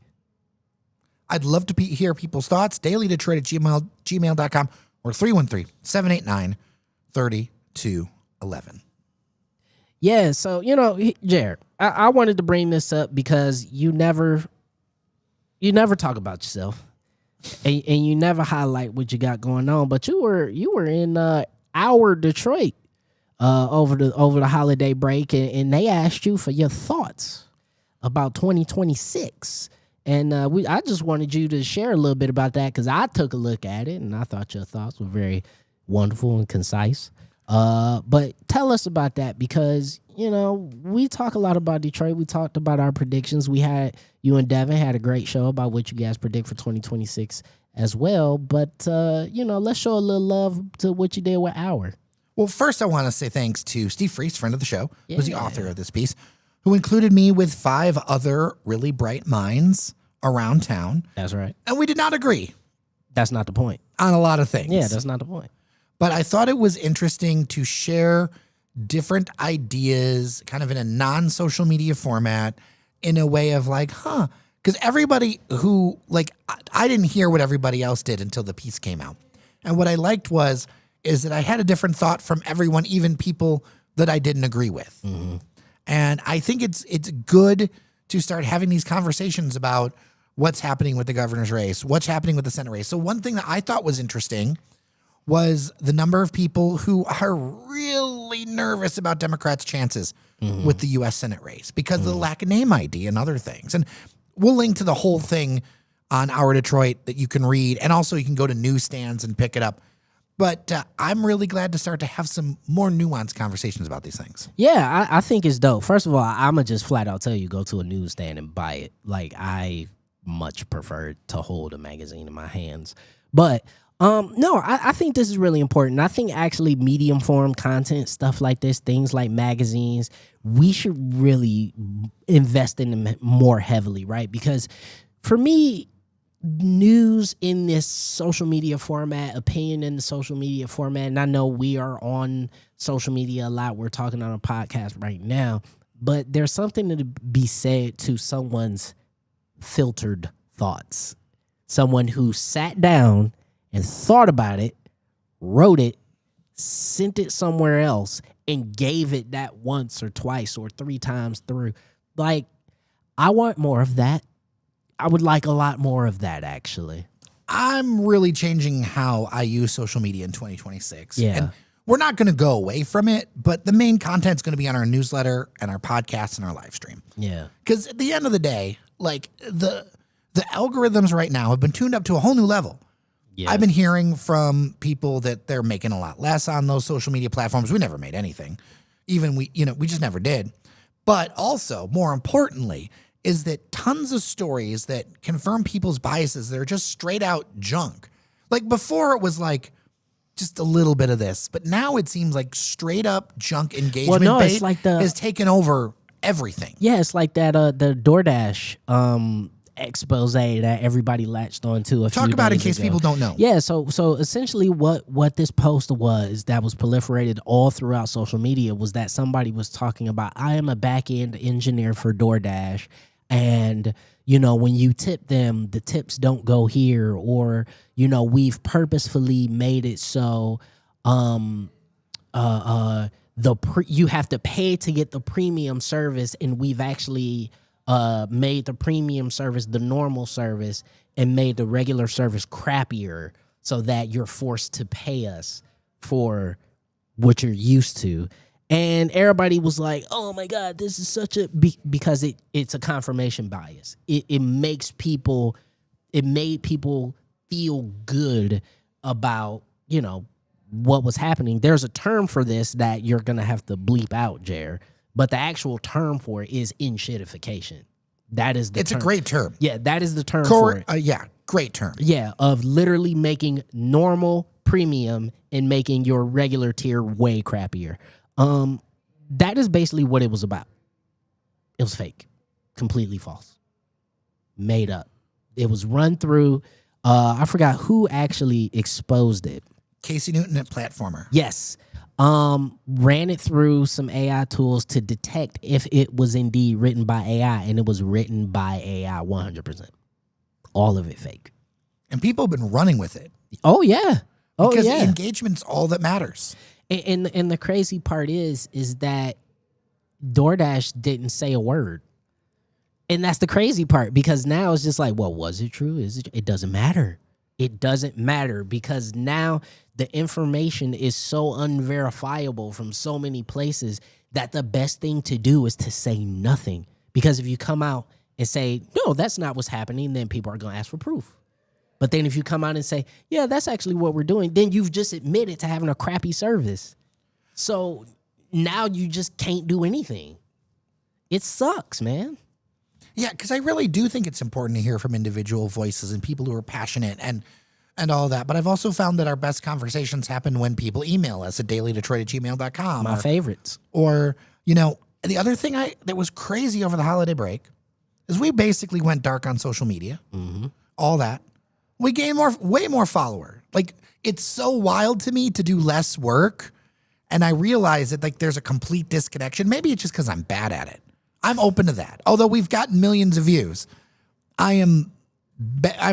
S1: I'd love to hear people's thoughts. dailydetroit@gmail.com or 313-789-3211.
S2: Yeah, so, you know, Jared, I wanted to bring this up because you never talk about yourself, and you never highlight what you got going on. But you were in our Detroit over the holiday break, and they asked you for your thoughts about 2026, and I just wanted you to share a little bit about that because I took a look at it and I thought your thoughts were very wonderful and concise. But tell us about that because, you know, we talk a lot about Detroit. We talked about our predictions. You and Devin had a great show about what you guys predict for 2026 as well. But, you know, let's show a little love to what you did with Our.
S1: Well, first I want to say thanks to Steve Freese, friend of the show, who's the author of this piece, who included me with 5 other really bright minds around town.
S2: That's right.
S1: And we did not agree.
S2: That's not the point.
S1: On a lot of things.
S2: Yeah, that's not the point.
S1: But I thought it was interesting to share different ideas kind of in a non-social media format in a way of like, because everybody who, like, I didn't hear what everybody else did until the piece came out. And what I liked is that I had a different thought from everyone, even people that I didn't agree with. Mm-hmm. And I think it's good to start having these conversations about what's happening with the governor's race, what's happening with the Senate race. So one thing that I thought was interesting was the number of people who are really nervous about Democrats' chances with the U.S. Senate race because of the lack of name ID and other things. And we'll link to the whole thing on Our Detroit that you can read, and also you can go to newsstands and pick it up. But I'm really glad to start to have some more nuanced conversations about these things.
S2: Yeah, I think it's dope. First of all, I'm going to just flat out tell you, go to a newsstand and buy it. Like, I much prefer to hold a magazine in my hands. But no, I think this is really important. I think actually medium form content, stuff like this, things like magazines, we should really invest in them more heavily, right? Because for me, news in this social media format, opinion in the social media format, and I know we are on social media a lot. We're talking on a podcast right now, but there's something to be said to someone's filtered thoughts. Someone who sat down and thought about it, wrote it, sent it somewhere else, and gave it that once or twice or 3 times through. Like, I want more of that. I would like a lot more of that, actually.
S1: I'm really changing how I use social media in 2026.
S2: Yeah.
S1: And we're not going to go away from it, but the main content's going to be on our newsletter and our podcast and our live stream.
S2: Yeah.
S1: Because at the end of the day, like, the algorithms right now have been tuned up to a whole new level. Yeah. I've been hearing from people that they're making a lot less on those social media platforms. We never made anything. Even we just never did. But also, more importantly, is that tons of stories that confirm people's biases, they're just straight out junk. Like before it was like just a little bit of this, but now it seems like straight up junk engagement bait
S2: it's like
S1: has taken over everything.
S2: Yeah, it's like that the DoorDash expose that everybody latched onto.
S1: Talk about it in case people don't know.
S2: Yeah, so essentially what this post was that was proliferated all throughout social media was that somebody was talking about, I am a back-end engineer for DoorDash, and when you tip them, the tips don't go here, or we've purposefully made it so you have to pay to get the premium service, and we've actually made the premium service the normal service and made the regular service crappier so that you're forced to pay us for what you're used to. And everybody was like, oh my God, this is such a, because it's a confirmation bias. It made people feel good about, what was happening. There's a term for this that you're going to have to bleep out, Jer, but the actual term for it is in-shitification. That is the
S1: It's
S2: term.
S1: a great term.
S2: Yeah, that is the term for it.
S1: Yeah, great term.
S2: Yeah, of literally making normal premium and making your regular tier way crappier. That is basically what it was about. It was fake. Completely false. Made up. It was run through. I forgot who actually exposed it.
S1: Casey Newton at Platformer.
S2: Yes. Ran it through some AI tools to detect if it was indeed written by AI, and it was written by AI 100%. All of it fake.
S1: And people have been running with it.
S2: Oh, yeah.
S1: Because engagement's all that matters.
S2: And the crazy part is that DoorDash didn't say a word. And that's the crazy part, because now it's just like, well, was it true? It doesn't matter. It doesn't matter, because now the information is so unverifiable from so many places that the best thing to do is to say nothing. Because if you come out and say, no, that's not what's happening, then people are going to ask for proof. But then if you come out and say, yeah, that's actually what we're doing, then you've just admitted to having a crappy service. So now you just can't do anything. It sucks, man.
S1: Yeah, because I really do think it's important to hear from individual voices and people who are passionate and all that. But I've also found that our best conversations happen when people email us at dailydetroit@gmail.com.
S2: My favorites.
S1: Or, the other thing that was crazy over the holiday break is we basically went dark on social media. Mm-hmm. All that. We gained way more follower. Like, it's so wild to me to do less work. And I realize that, like, there's a complete disconnection. Maybe it's just because I'm bad at it. I'm open to that. Although we've gotten millions of views, I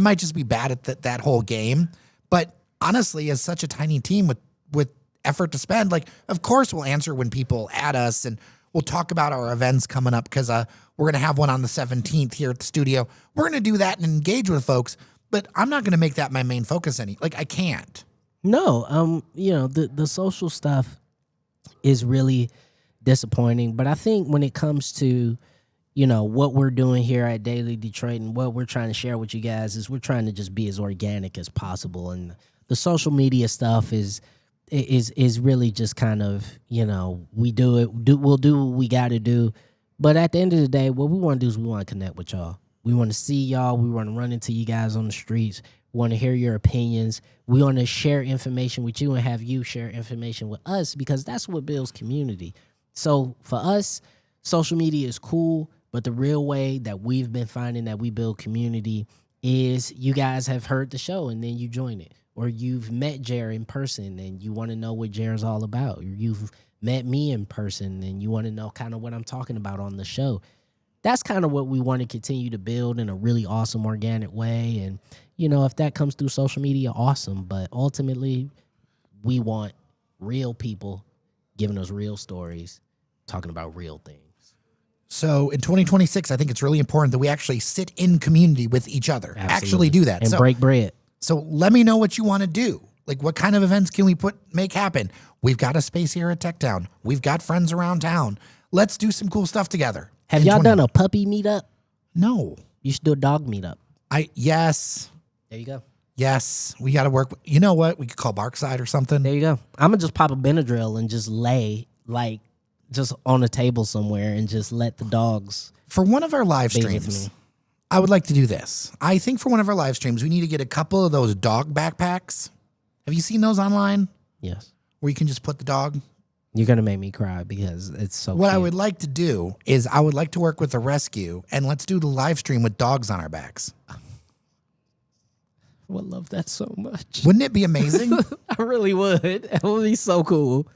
S1: might just be bad at that whole game. But honestly, as such a tiny team with effort to spend, like, of course we'll answer when people add us, and we'll talk about our events coming up, because we're going to have one on the 17th here at the studio. We're going to do that and engage with folks. But I'm not going to make that my main focus I can't.
S2: No, the social stuff is really disappointing. But I think when it comes to, what we're doing here at Daily Detroit and what we're trying to share with you guys is we're trying to just be as organic as possible. And the social media stuff is really just kind of, we we'll do what we got to do. But at the end of the day, what we want to do is we want to connect with y'all. We want to see y'all. We want to run into you guys on the streets. We want to hear your opinions. We want to share information with you and have you share information with us, because that's what builds community. So for us, social media is cool, but the real way that we've been finding that we build community is you guys have heard the show and then you join it. Or you've met Jer in person and you want to know what Jer's all about. Or you've met me in person and you want to know kind of what I'm talking about on the show. That's kind of what we want to continue to build in a really awesome, organic way. And, if that comes through social media, awesome. But ultimately, we want real people giving us real stories, talking about real things.
S1: So in 2026, I think it's really important that we actually sit in community with each other.
S2: Absolutely.
S1: Actually do that.
S2: And break bread.
S1: So let me know what you want to do. Like, what kind of events can we make happen? We've got a space here at Tech Town. We've got friends around town. Let's do some cool stuff together.
S2: Have y'all done a puppy meetup?
S1: No.
S2: You should do a dog meetup.
S1: Yes.
S2: There you go.
S1: Yes. We got to work. You know what? We could call Barkside or something.
S2: There you go. I'm going to just pop a Benadryl and just lay, just on a table somewhere and just let the dogs.
S1: For one of our live
S2: be with
S1: streams,
S2: me.
S1: I would like to do this. I think for one of our live streams, we need to get a couple of those dog backpacks. Have you seen those online?
S2: Yes.
S1: Where you can just put the dog
S2: You're gonna make me cry because it's so.
S1: What
S2: cute.
S1: I would like to do is I would like to work with a rescue, and let's do the live stream with dogs on our backs.
S2: I would love that so much.
S1: Wouldn't it be amazing?
S2: I really would. It would be so cool.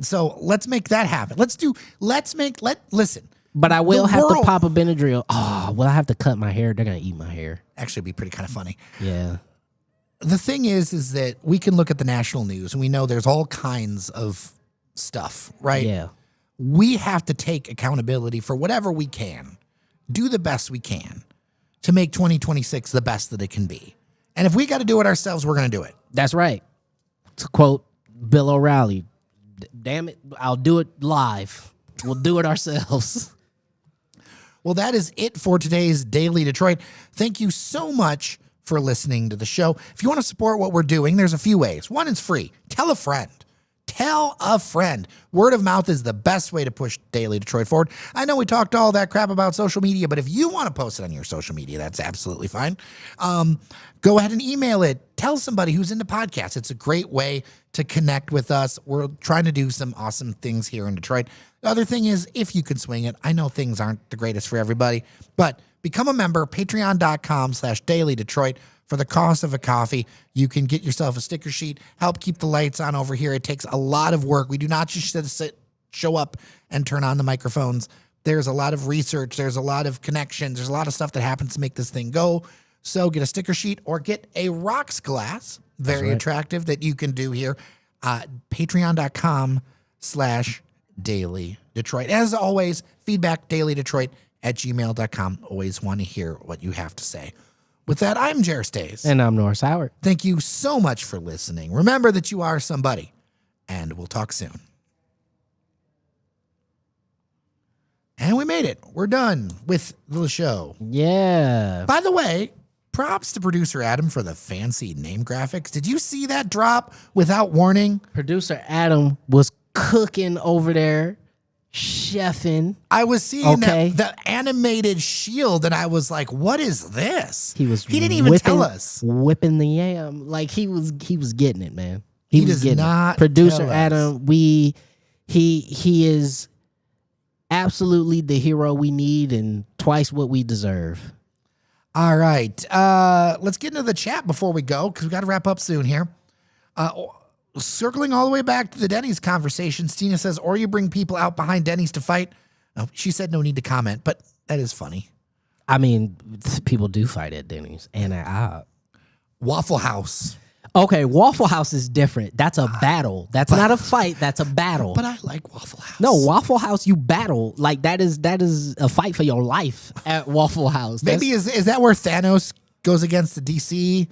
S1: So let's make that happen. Listen.
S2: But I will have to
S1: world-
S2: pop a Benadryl. Oh, will I have to cut my hair? They're gonna eat my hair.
S1: Actually, it'd be pretty kind of funny.
S2: Yeah.
S1: The thing is that we can look at the national news and we know there's all kinds of stuff, right?
S2: Yeah.
S1: We have to take accountability for whatever we can, do the best we can to make 2026 the best that it can be. And if we got to do it ourselves, we're going to do it.
S2: That's right. To quote Bill O'Reilly, damn it, I'll do it live. We'll do it ourselves.
S1: Well, that is it for today's Daily Detroit. Thank you so much for listening to the show. If you want to support what we're doing, there's a few ways. One is free. Tell a friend. Tell a friend. Word of mouth is the best way to push Daily Detroit forward. I know we talked all that crap about social media, but if you want to post it on your social media, that's absolutely fine. Go ahead and email it. Tell somebody who's into podcasts. It's a great way to connect with us. We're trying to do some awesome things here in Detroit. The other thing is, if you can swing it, I know things aren't the greatest for everybody, but become a member, patreon.com/Daily Detroit. For the cost of a coffee, you can get yourself a sticker sheet, help keep the lights on over here. It takes a lot of work. We do not just show up and turn on the microphones. There's a lot of research. There's a lot of connections. There's a lot of stuff that happens to make this thing go. So get a sticker sheet or get a rocks glass. Very attractive that you can do here. Patreon.com/Daily Detroit. As always, feedback dailydetroit@gmail.com. Always want to hear what you have to say. With that, I'm Jer Stays.
S2: And I'm Norris Howard.
S1: Thank you so much for listening. Remember that you are somebody, and we'll talk soon. And we made it. We're done with the show.
S2: Yeah.
S1: By the way, props to producer Adam for the fancy name graphics. Did you see that drop without warning?
S2: Producer Adam was cooking over there, chefing.
S1: I was seeing the animated shield, and I was like, "What is this?" He didn't even tell us.
S2: Whipping the yam, like he was getting it, man. He was
S1: does
S2: getting
S1: not
S2: it. Producer
S1: tell us.
S2: Adam, he is absolutely the hero we need and twice what we deserve.
S1: All right, let's get into the chat before we go because we got to wrap up soon here. Circling all the way back to the Denny's conversation, Stina says, or you bring people out behind Denny's to fight. No, she said no need to comment, but that is funny.
S2: I mean, people do fight at Denny's and at IHOP.
S1: Waffle House.
S2: Okay, Waffle House is different. That's a battle. That's not a fight. That's a battle.
S1: But I like Waffle House.
S2: No, Waffle House, you battle. Like that is a fight for your life at Waffle House.
S1: Maybe is that where Thanos goes against the DC?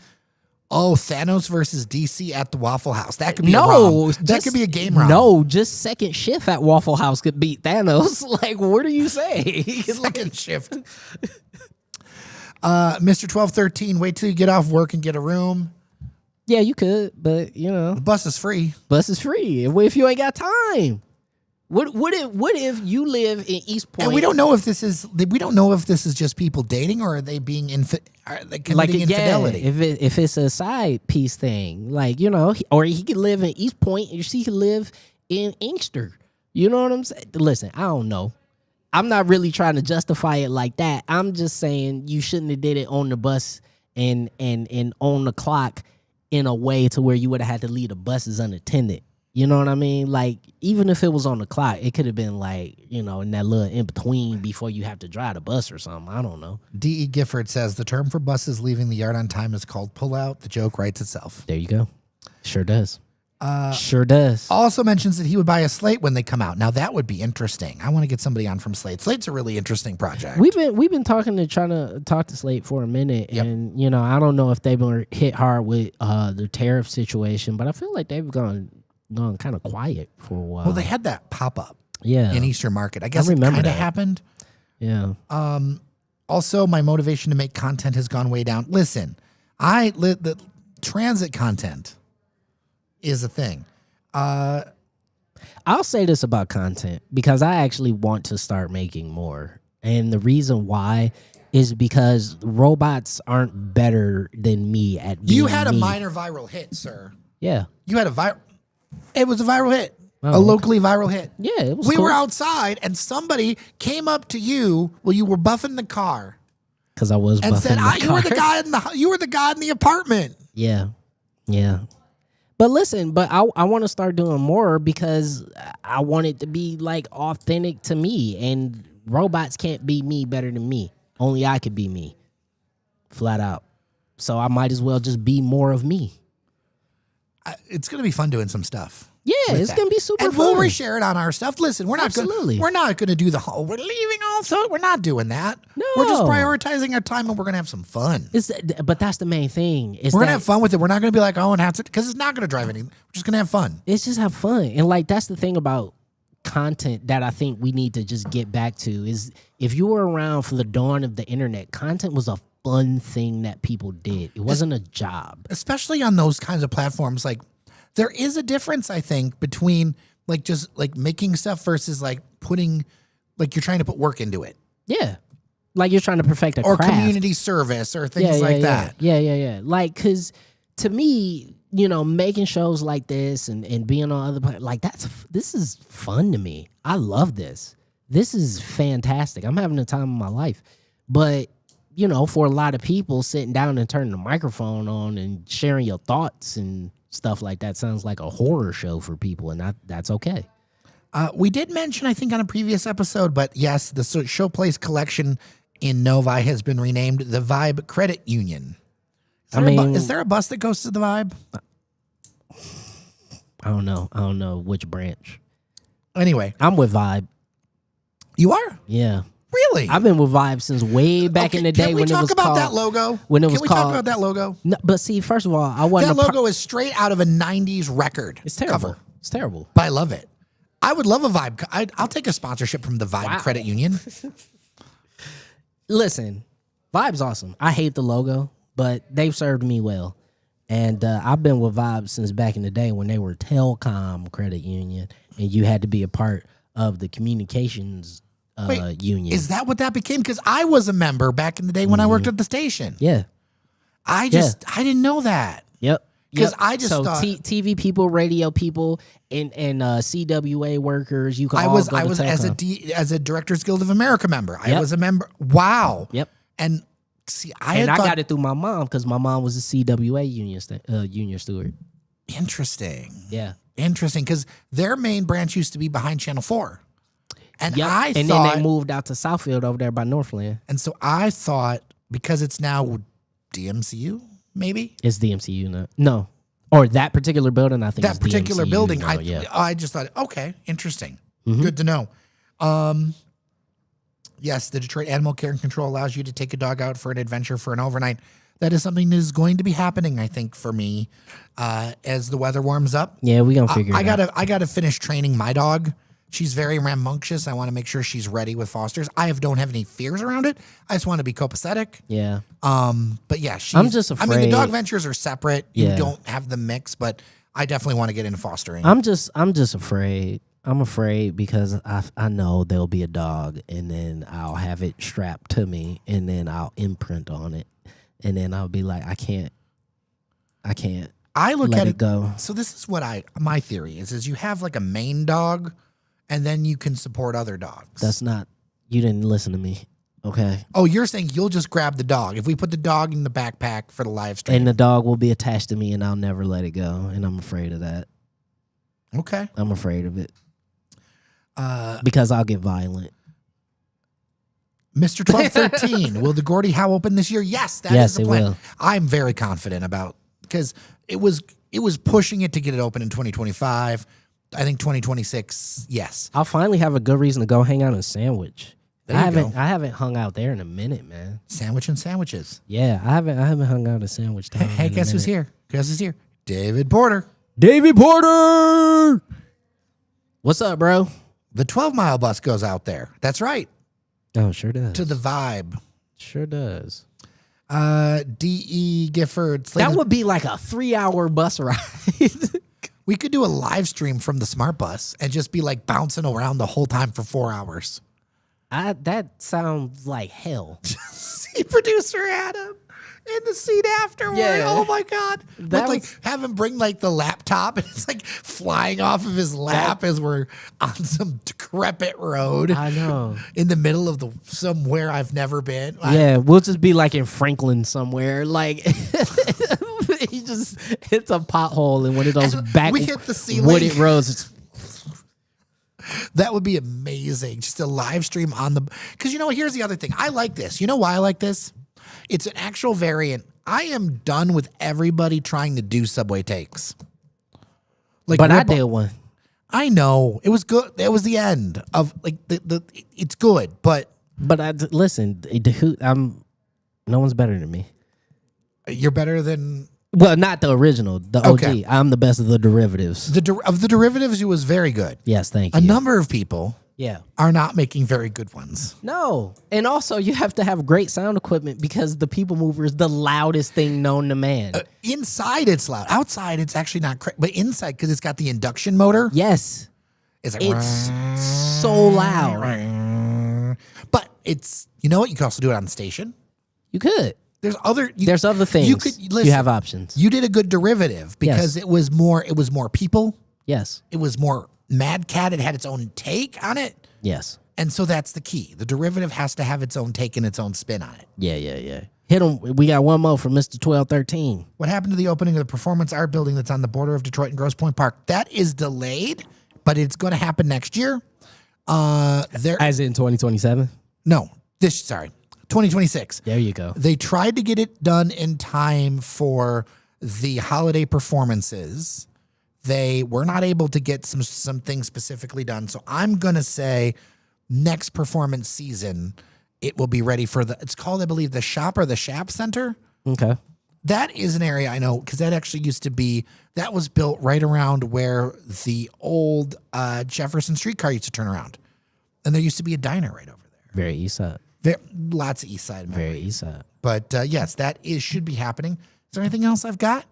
S1: Oh, Thanos versus DC at the Waffle House. That could be that could be a game ROM.
S2: No, just second shift at Waffle House could beat Thanos. Like, what do you say?
S1: Second shift. Mr. 1213, wait till you get off work and get a room.
S2: Yeah, you could, but you know,
S1: The bus is free.
S2: bus is free. What if you ain't got time? What if you live in East Point?
S1: And we don't know if this is just people dating or are they being committing infidelity.
S2: If it's a side piece thing, like, you know, or he could live in East Point and she could live in Inkster. You know what I'm saying? Listen, I don't know. I'm not really trying to justify it like that. I'm just saying you shouldn't have did it on the bus and on the clock in a way to where you would have had to leave the buses unattended. You know what I mean? Like, even if it was on the clock, it could have been like, you know, in that little in between before you have to drive the bus or something. I don't know.
S1: D.E. Gifford says the term for buses leaving the yard on time is called pull out. The joke writes itself.
S2: There you go. Sure does. Sure does.
S1: Also mentions that he would buy a slate when they come out. Now that would be interesting. I want to get somebody on from Slate. Slate's a really interesting project.
S2: We've been trying to talk to Slate for a minute, and you know, I don't know if they've been hit hard with the tariff situation, but I feel like they've gone kind of quiet for a while.
S1: Well, they had that pop up,
S2: in
S1: Eastern Market. I guess
S2: remember
S1: it kind of
S2: that.
S1: happened.
S2: Yeah.
S1: Also, my motivation to make content has gone way down. Listen, the transit content is a thing.
S2: I'll say this about content because I actually want to start making more. And the reason why is because robots aren't better than me at being
S1: You had a
S2: me.
S1: minor viral hit, sir.
S2: Yeah.
S1: You had it was a viral hit.
S2: Oh,
S1: a locally viral hit.
S2: Yeah, it was
S1: We
S2: cool.
S1: were outside and somebody came up to you while you were buffing the car
S2: Because I was
S1: and
S2: buffing
S1: said,
S2: the
S1: "You were
S2: car.
S1: the guy in the apartment."
S2: Yeah. Yeah. But listen, I want to start doing more because I want it to be like authentic to me, and robots can't be me better than me. Only I could be me. Flat out. So I might as well just be more of me.
S1: It's going to be fun doing some stuff.
S2: Yeah,
S1: with
S2: it's
S1: that.
S2: going to be super
S1: and
S2: fun.
S1: we'll reshare it on our stuff. Listen, we're not
S2: Absolutely.
S1: we're not going to do the whole. We're leaving all. So we're not doing that. We're just
S2: No.
S1: prioritizing our time, and we're going to have some fun.
S2: But that's the main thing.
S1: We're going to have fun with it. We're not going to be like, oh, and have to, because it's not going to drive any. We're just going to have fun.
S2: It's just have fun. And like that's the thing about content that I think we need to just get back to is if you were around for the dawn of the internet, content was a fun thing that people did. It wasn't a job.
S1: Especially on those kinds of platforms. Like, there is a difference, I think, between like just like making stuff versus like putting, like you're trying to put work into it.
S2: Yeah. Like you're trying to perfect a
S1: Or
S2: craft.
S1: Community service or things like that.
S2: Yeah. Like, because to me, you know, making shows like this and being on other like this is fun to me. I love this. This is fantastic. I'm having the time of my life. But, you know, for a lot of people, sitting down and turning the microphone on and sharing your thoughts and stuff like that sounds like a horror show for people, and that's okay.
S1: We did mention, I think, on a previous episode, but yes, the Showplace collection in Novi has been renamed the Vibe Credit Union. Is there a bus that goes to the Vibe?
S2: I don't know which branch.
S1: Anyway,
S2: I'm with Vibe.
S1: You are?
S2: Yeah.
S1: Really?
S2: I've been with Vibe since way back in the day when it was called.
S1: Can we talk about that logo?
S2: When it was
S1: Can we
S2: called,
S1: talk about that logo?
S2: No, but see, first of all, I wasn't.
S1: That logo is straight out of a '90s record.
S2: It's terrible.
S1: Cover.
S2: It's terrible.
S1: But I love it. I would love a Vibe. I'll take a sponsorship from the Vibe Credit Union.
S2: Listen, Vibe's awesome. I hate the logo, but they've served me well. And I've been with Vibe since back in the day when they were Telcom Credit Union, and you had to be a part of the communications union.
S1: Is that what that became? Because I was a member back in the day when I worked at the station.
S2: Yeah.
S1: I didn't know that.
S2: Yep.
S1: Because I just thought
S2: TV people, radio people, and CWA workers. You can.
S1: I was as a Directors Guild of America member. I was a member. Wow.
S2: Yep.
S1: And see,
S2: I got it through my mom because my mom was a CWA union steward.
S1: Interesting.
S2: Yeah.
S1: Interesting, because their main branch used to be behind Channel 4. And then
S2: they moved out to Southfield over there by Northland.
S1: And so I thought, because it's now DMCU, maybe?
S2: It's DMCU now. No. Or that particular building, I think
S1: that particular
S2: DMCU
S1: building.
S2: now,
S1: I just thought, okay, interesting.
S2: Mm-hmm.
S1: Good to know. Yes, the Detroit Animal Care and Control allows you to take a dog out for an adventure for an overnight. That is something that is going to be happening, I think, for me as the weather warms up.
S2: Yeah, we're going to figure it out.
S1: I gotta finish training my dog. She's very rambunctious. I want to make sure she's ready with fosters. don't have any fears around it. I just want to be copacetic.
S2: Yeah.
S1: But yeah,
S2: I'm just afraid.
S1: I mean, the dog ventures are separate.
S2: Yeah.
S1: You don't have the mix, but I definitely want to get into fostering.
S2: I'm just afraid. I'm afraid because I know there'll be a dog, and then I'll have it strapped to me, and then I'll imprint on it, and then I'll be like, I can't.
S1: I look
S2: let
S1: at
S2: it go.
S1: So this is what my theory is you have like a main dog, and then you can support other dogs.
S2: That's not. You didn't listen to me. Okay.
S1: Oh, you're saying you'll just grab the dog. If we put the dog in the backpack for the live stream.
S2: And the dog will be attached to me, and I'll never let it go, and I'm afraid of that.
S1: Okay.
S2: I'm afraid of it. Because I'll get violent.
S1: Mr. 1213, will the Gordie Howe open this year? Yes, that is the plan.
S2: Will.
S1: I'm very confident about, because it was pushing it to get it open in 2025. I think 2026, yes.
S2: I'll finally have a good reason to go hang out in Sandwich.
S1: There you go.
S2: I haven't hung out there in a minute, man.
S1: Sandwich and sandwiches.
S2: Yeah, I haven't hung out in Sandwich Town.
S1: Hey, guess who's here? Guess who's here? David Porter.
S2: David Porter! What's up, bro?
S1: The 12-mile bus goes out there. That's right.
S2: Oh, it sure does.
S1: To the Vibe.
S2: Sure does.
S1: D.E. Gifford.
S2: That would be like a 3-hour bus ride.
S1: We could do a live stream from the smart bus and just be like bouncing around the whole time for 4 hours.
S2: That sounds like hell.
S1: Producer Adam in the seat afterward.
S2: Yeah.
S1: Oh my God.
S2: That
S1: With,
S2: was-
S1: have him bring the laptop and it's flying off of his lap as we're on some decrepit road.
S2: I know.
S1: In the middle of somewhere I've never been.
S2: Yeah, we'll just be in Franklin somewhere. He just hits a pothole in one of those back
S1: we hit the ceiling.
S2: wooded roads. It's,
S1: That would be amazing. Just a live stream on the, because here's the other thing. I like this. You know why I like this? It's an actual variant. I am done with everybody trying to do subway takes.
S2: but I did one.
S1: I know it was good. That was the end of it's good, but
S2: Listen, no one's better than me.
S1: you're better than
S2: Well, not the original, the OG.
S1: Okay.
S2: I'm the best of the derivatives.
S1: of the derivatives. It was very good.
S2: Yes, thank you.
S1: A number of people
S2: Yeah.
S1: are not making very good ones.
S2: No. And also, you have to have great sound equipment because the People Mover is the loudest thing known to man.
S1: Inside, it's loud. Outside, it's actually not crazy. But inside, because it's got the induction motor,
S2: Yes.
S1: it's
S2: so loud.
S1: But it's, you know what? You can also do it on the station.
S2: You could.
S1: There's other
S2: things.
S1: You could listen.
S2: You have options.
S1: You did a good derivative because it was more people.
S2: Yes.
S1: It was more Mad Cat. It had its own take on it.
S2: Yes.
S1: And so that's the key. The derivative has to have its own take and its own spin on it.
S2: Yeah. Hit him. We got one more from Mr. 1213.
S1: What happened to the opening of the Performance Art Building that's on the border of Detroit and Grosse Pointe Park? That is delayed, but it's going to happen next year.
S2: As in 2027?
S1: No, 2026.
S2: There you go.
S1: They tried to get it done in time for the holiday performances. They were not able to get some things specifically done. So I'm going to say next performance season, it will be ready for it's called, I believe, the Shop or the Shap Center.
S2: Okay.
S1: That is an area I know because that actually used to be, that was built right around where the old Jefferson streetcar used to turn around. And there used to be a diner right over there.
S2: Very east side.
S1: Lots of east side memories.
S2: Very east side.
S1: But yes, should be happening. Is there anything else I've got?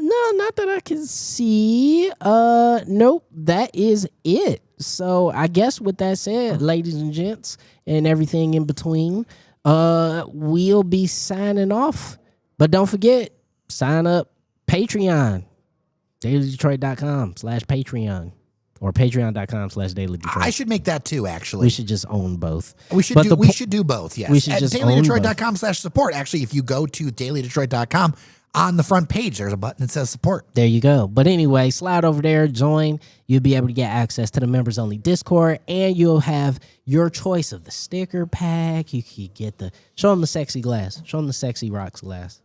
S2: No, not that I can see. Nope, that is it. So I guess with that said, ladies and gents, and everything in between, we'll be signing off. But don't forget, sign up Patreon, dailydetroit.com/Patreon. Or patreon.com/dailydetroit.
S1: I should make that too, actually.
S2: We should just own both.
S1: We should do both, yes.
S2: We should
S1: At
S2: just
S1: dailydetroit.com/support. Actually, if you go to dailydetroit.com, on the front page, there's a button that says support.
S2: There you go. But anyway, slide over there, join. You'll be able to get access to the members only Discord, and you'll have your choice of the sticker pack. You can get show them the sexy glass. Show them the sexy rocks glass.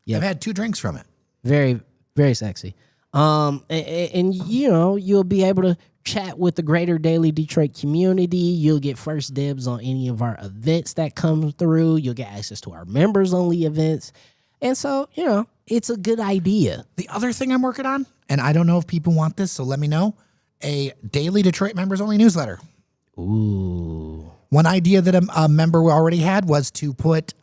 S2: Yep.
S1: I've had 2 drinks from it.
S2: Very, very sexy. And you'll be able to chat with the greater Daily Detroit community. You'll get first dibs on any of our events that come through. You'll get access to our members only events. And so, it's a good idea.
S1: The other thing I'm working on, and I don't know if people want this, so let me know, a Daily Detroit members only newsletter.
S2: Ooh.
S1: One idea that a member already had was to put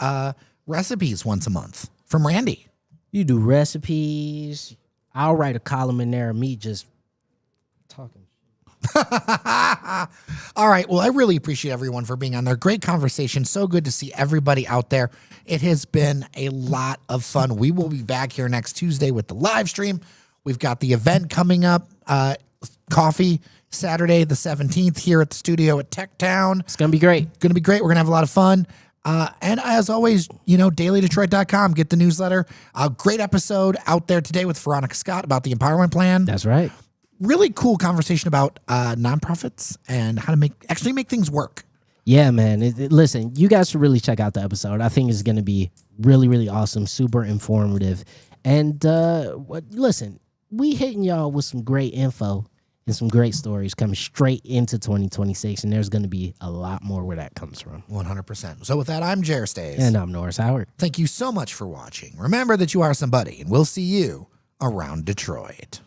S1: recipes once a month from Randy.
S2: You do recipes. I'll write a column in there of me just talking.
S1: All right. Well, I really appreciate everyone for being on there. Great conversation. So good to see everybody out there. It has been a lot of fun. We will be back here next Tuesday with the live stream. We've got the event coming up, Coffee, Saturday the 17th here at the studio at Tech Town.
S2: It's going to be great.
S1: Going to be great. We're going to have a lot of fun. And as always, dailydetroit.com, get the newsletter. A great episode out there today with Veronica Scott about the empowerment plan.
S2: That's right.
S1: Really cool conversation about nonprofits and how to make things work.
S2: Yeah, man. Listen, you guys should really check out the episode. I think it's going to be really, really awesome, super informative. And listen, we hitting y'all with some great info and some great stories coming straight into 2026. And there's going to be a lot more where that comes from.
S1: 100%. So with that, I'm Jer Stays.
S2: And I'm Norris Howard.
S1: Thank you so much for watching. Remember that you are somebody, and we'll see you around Detroit.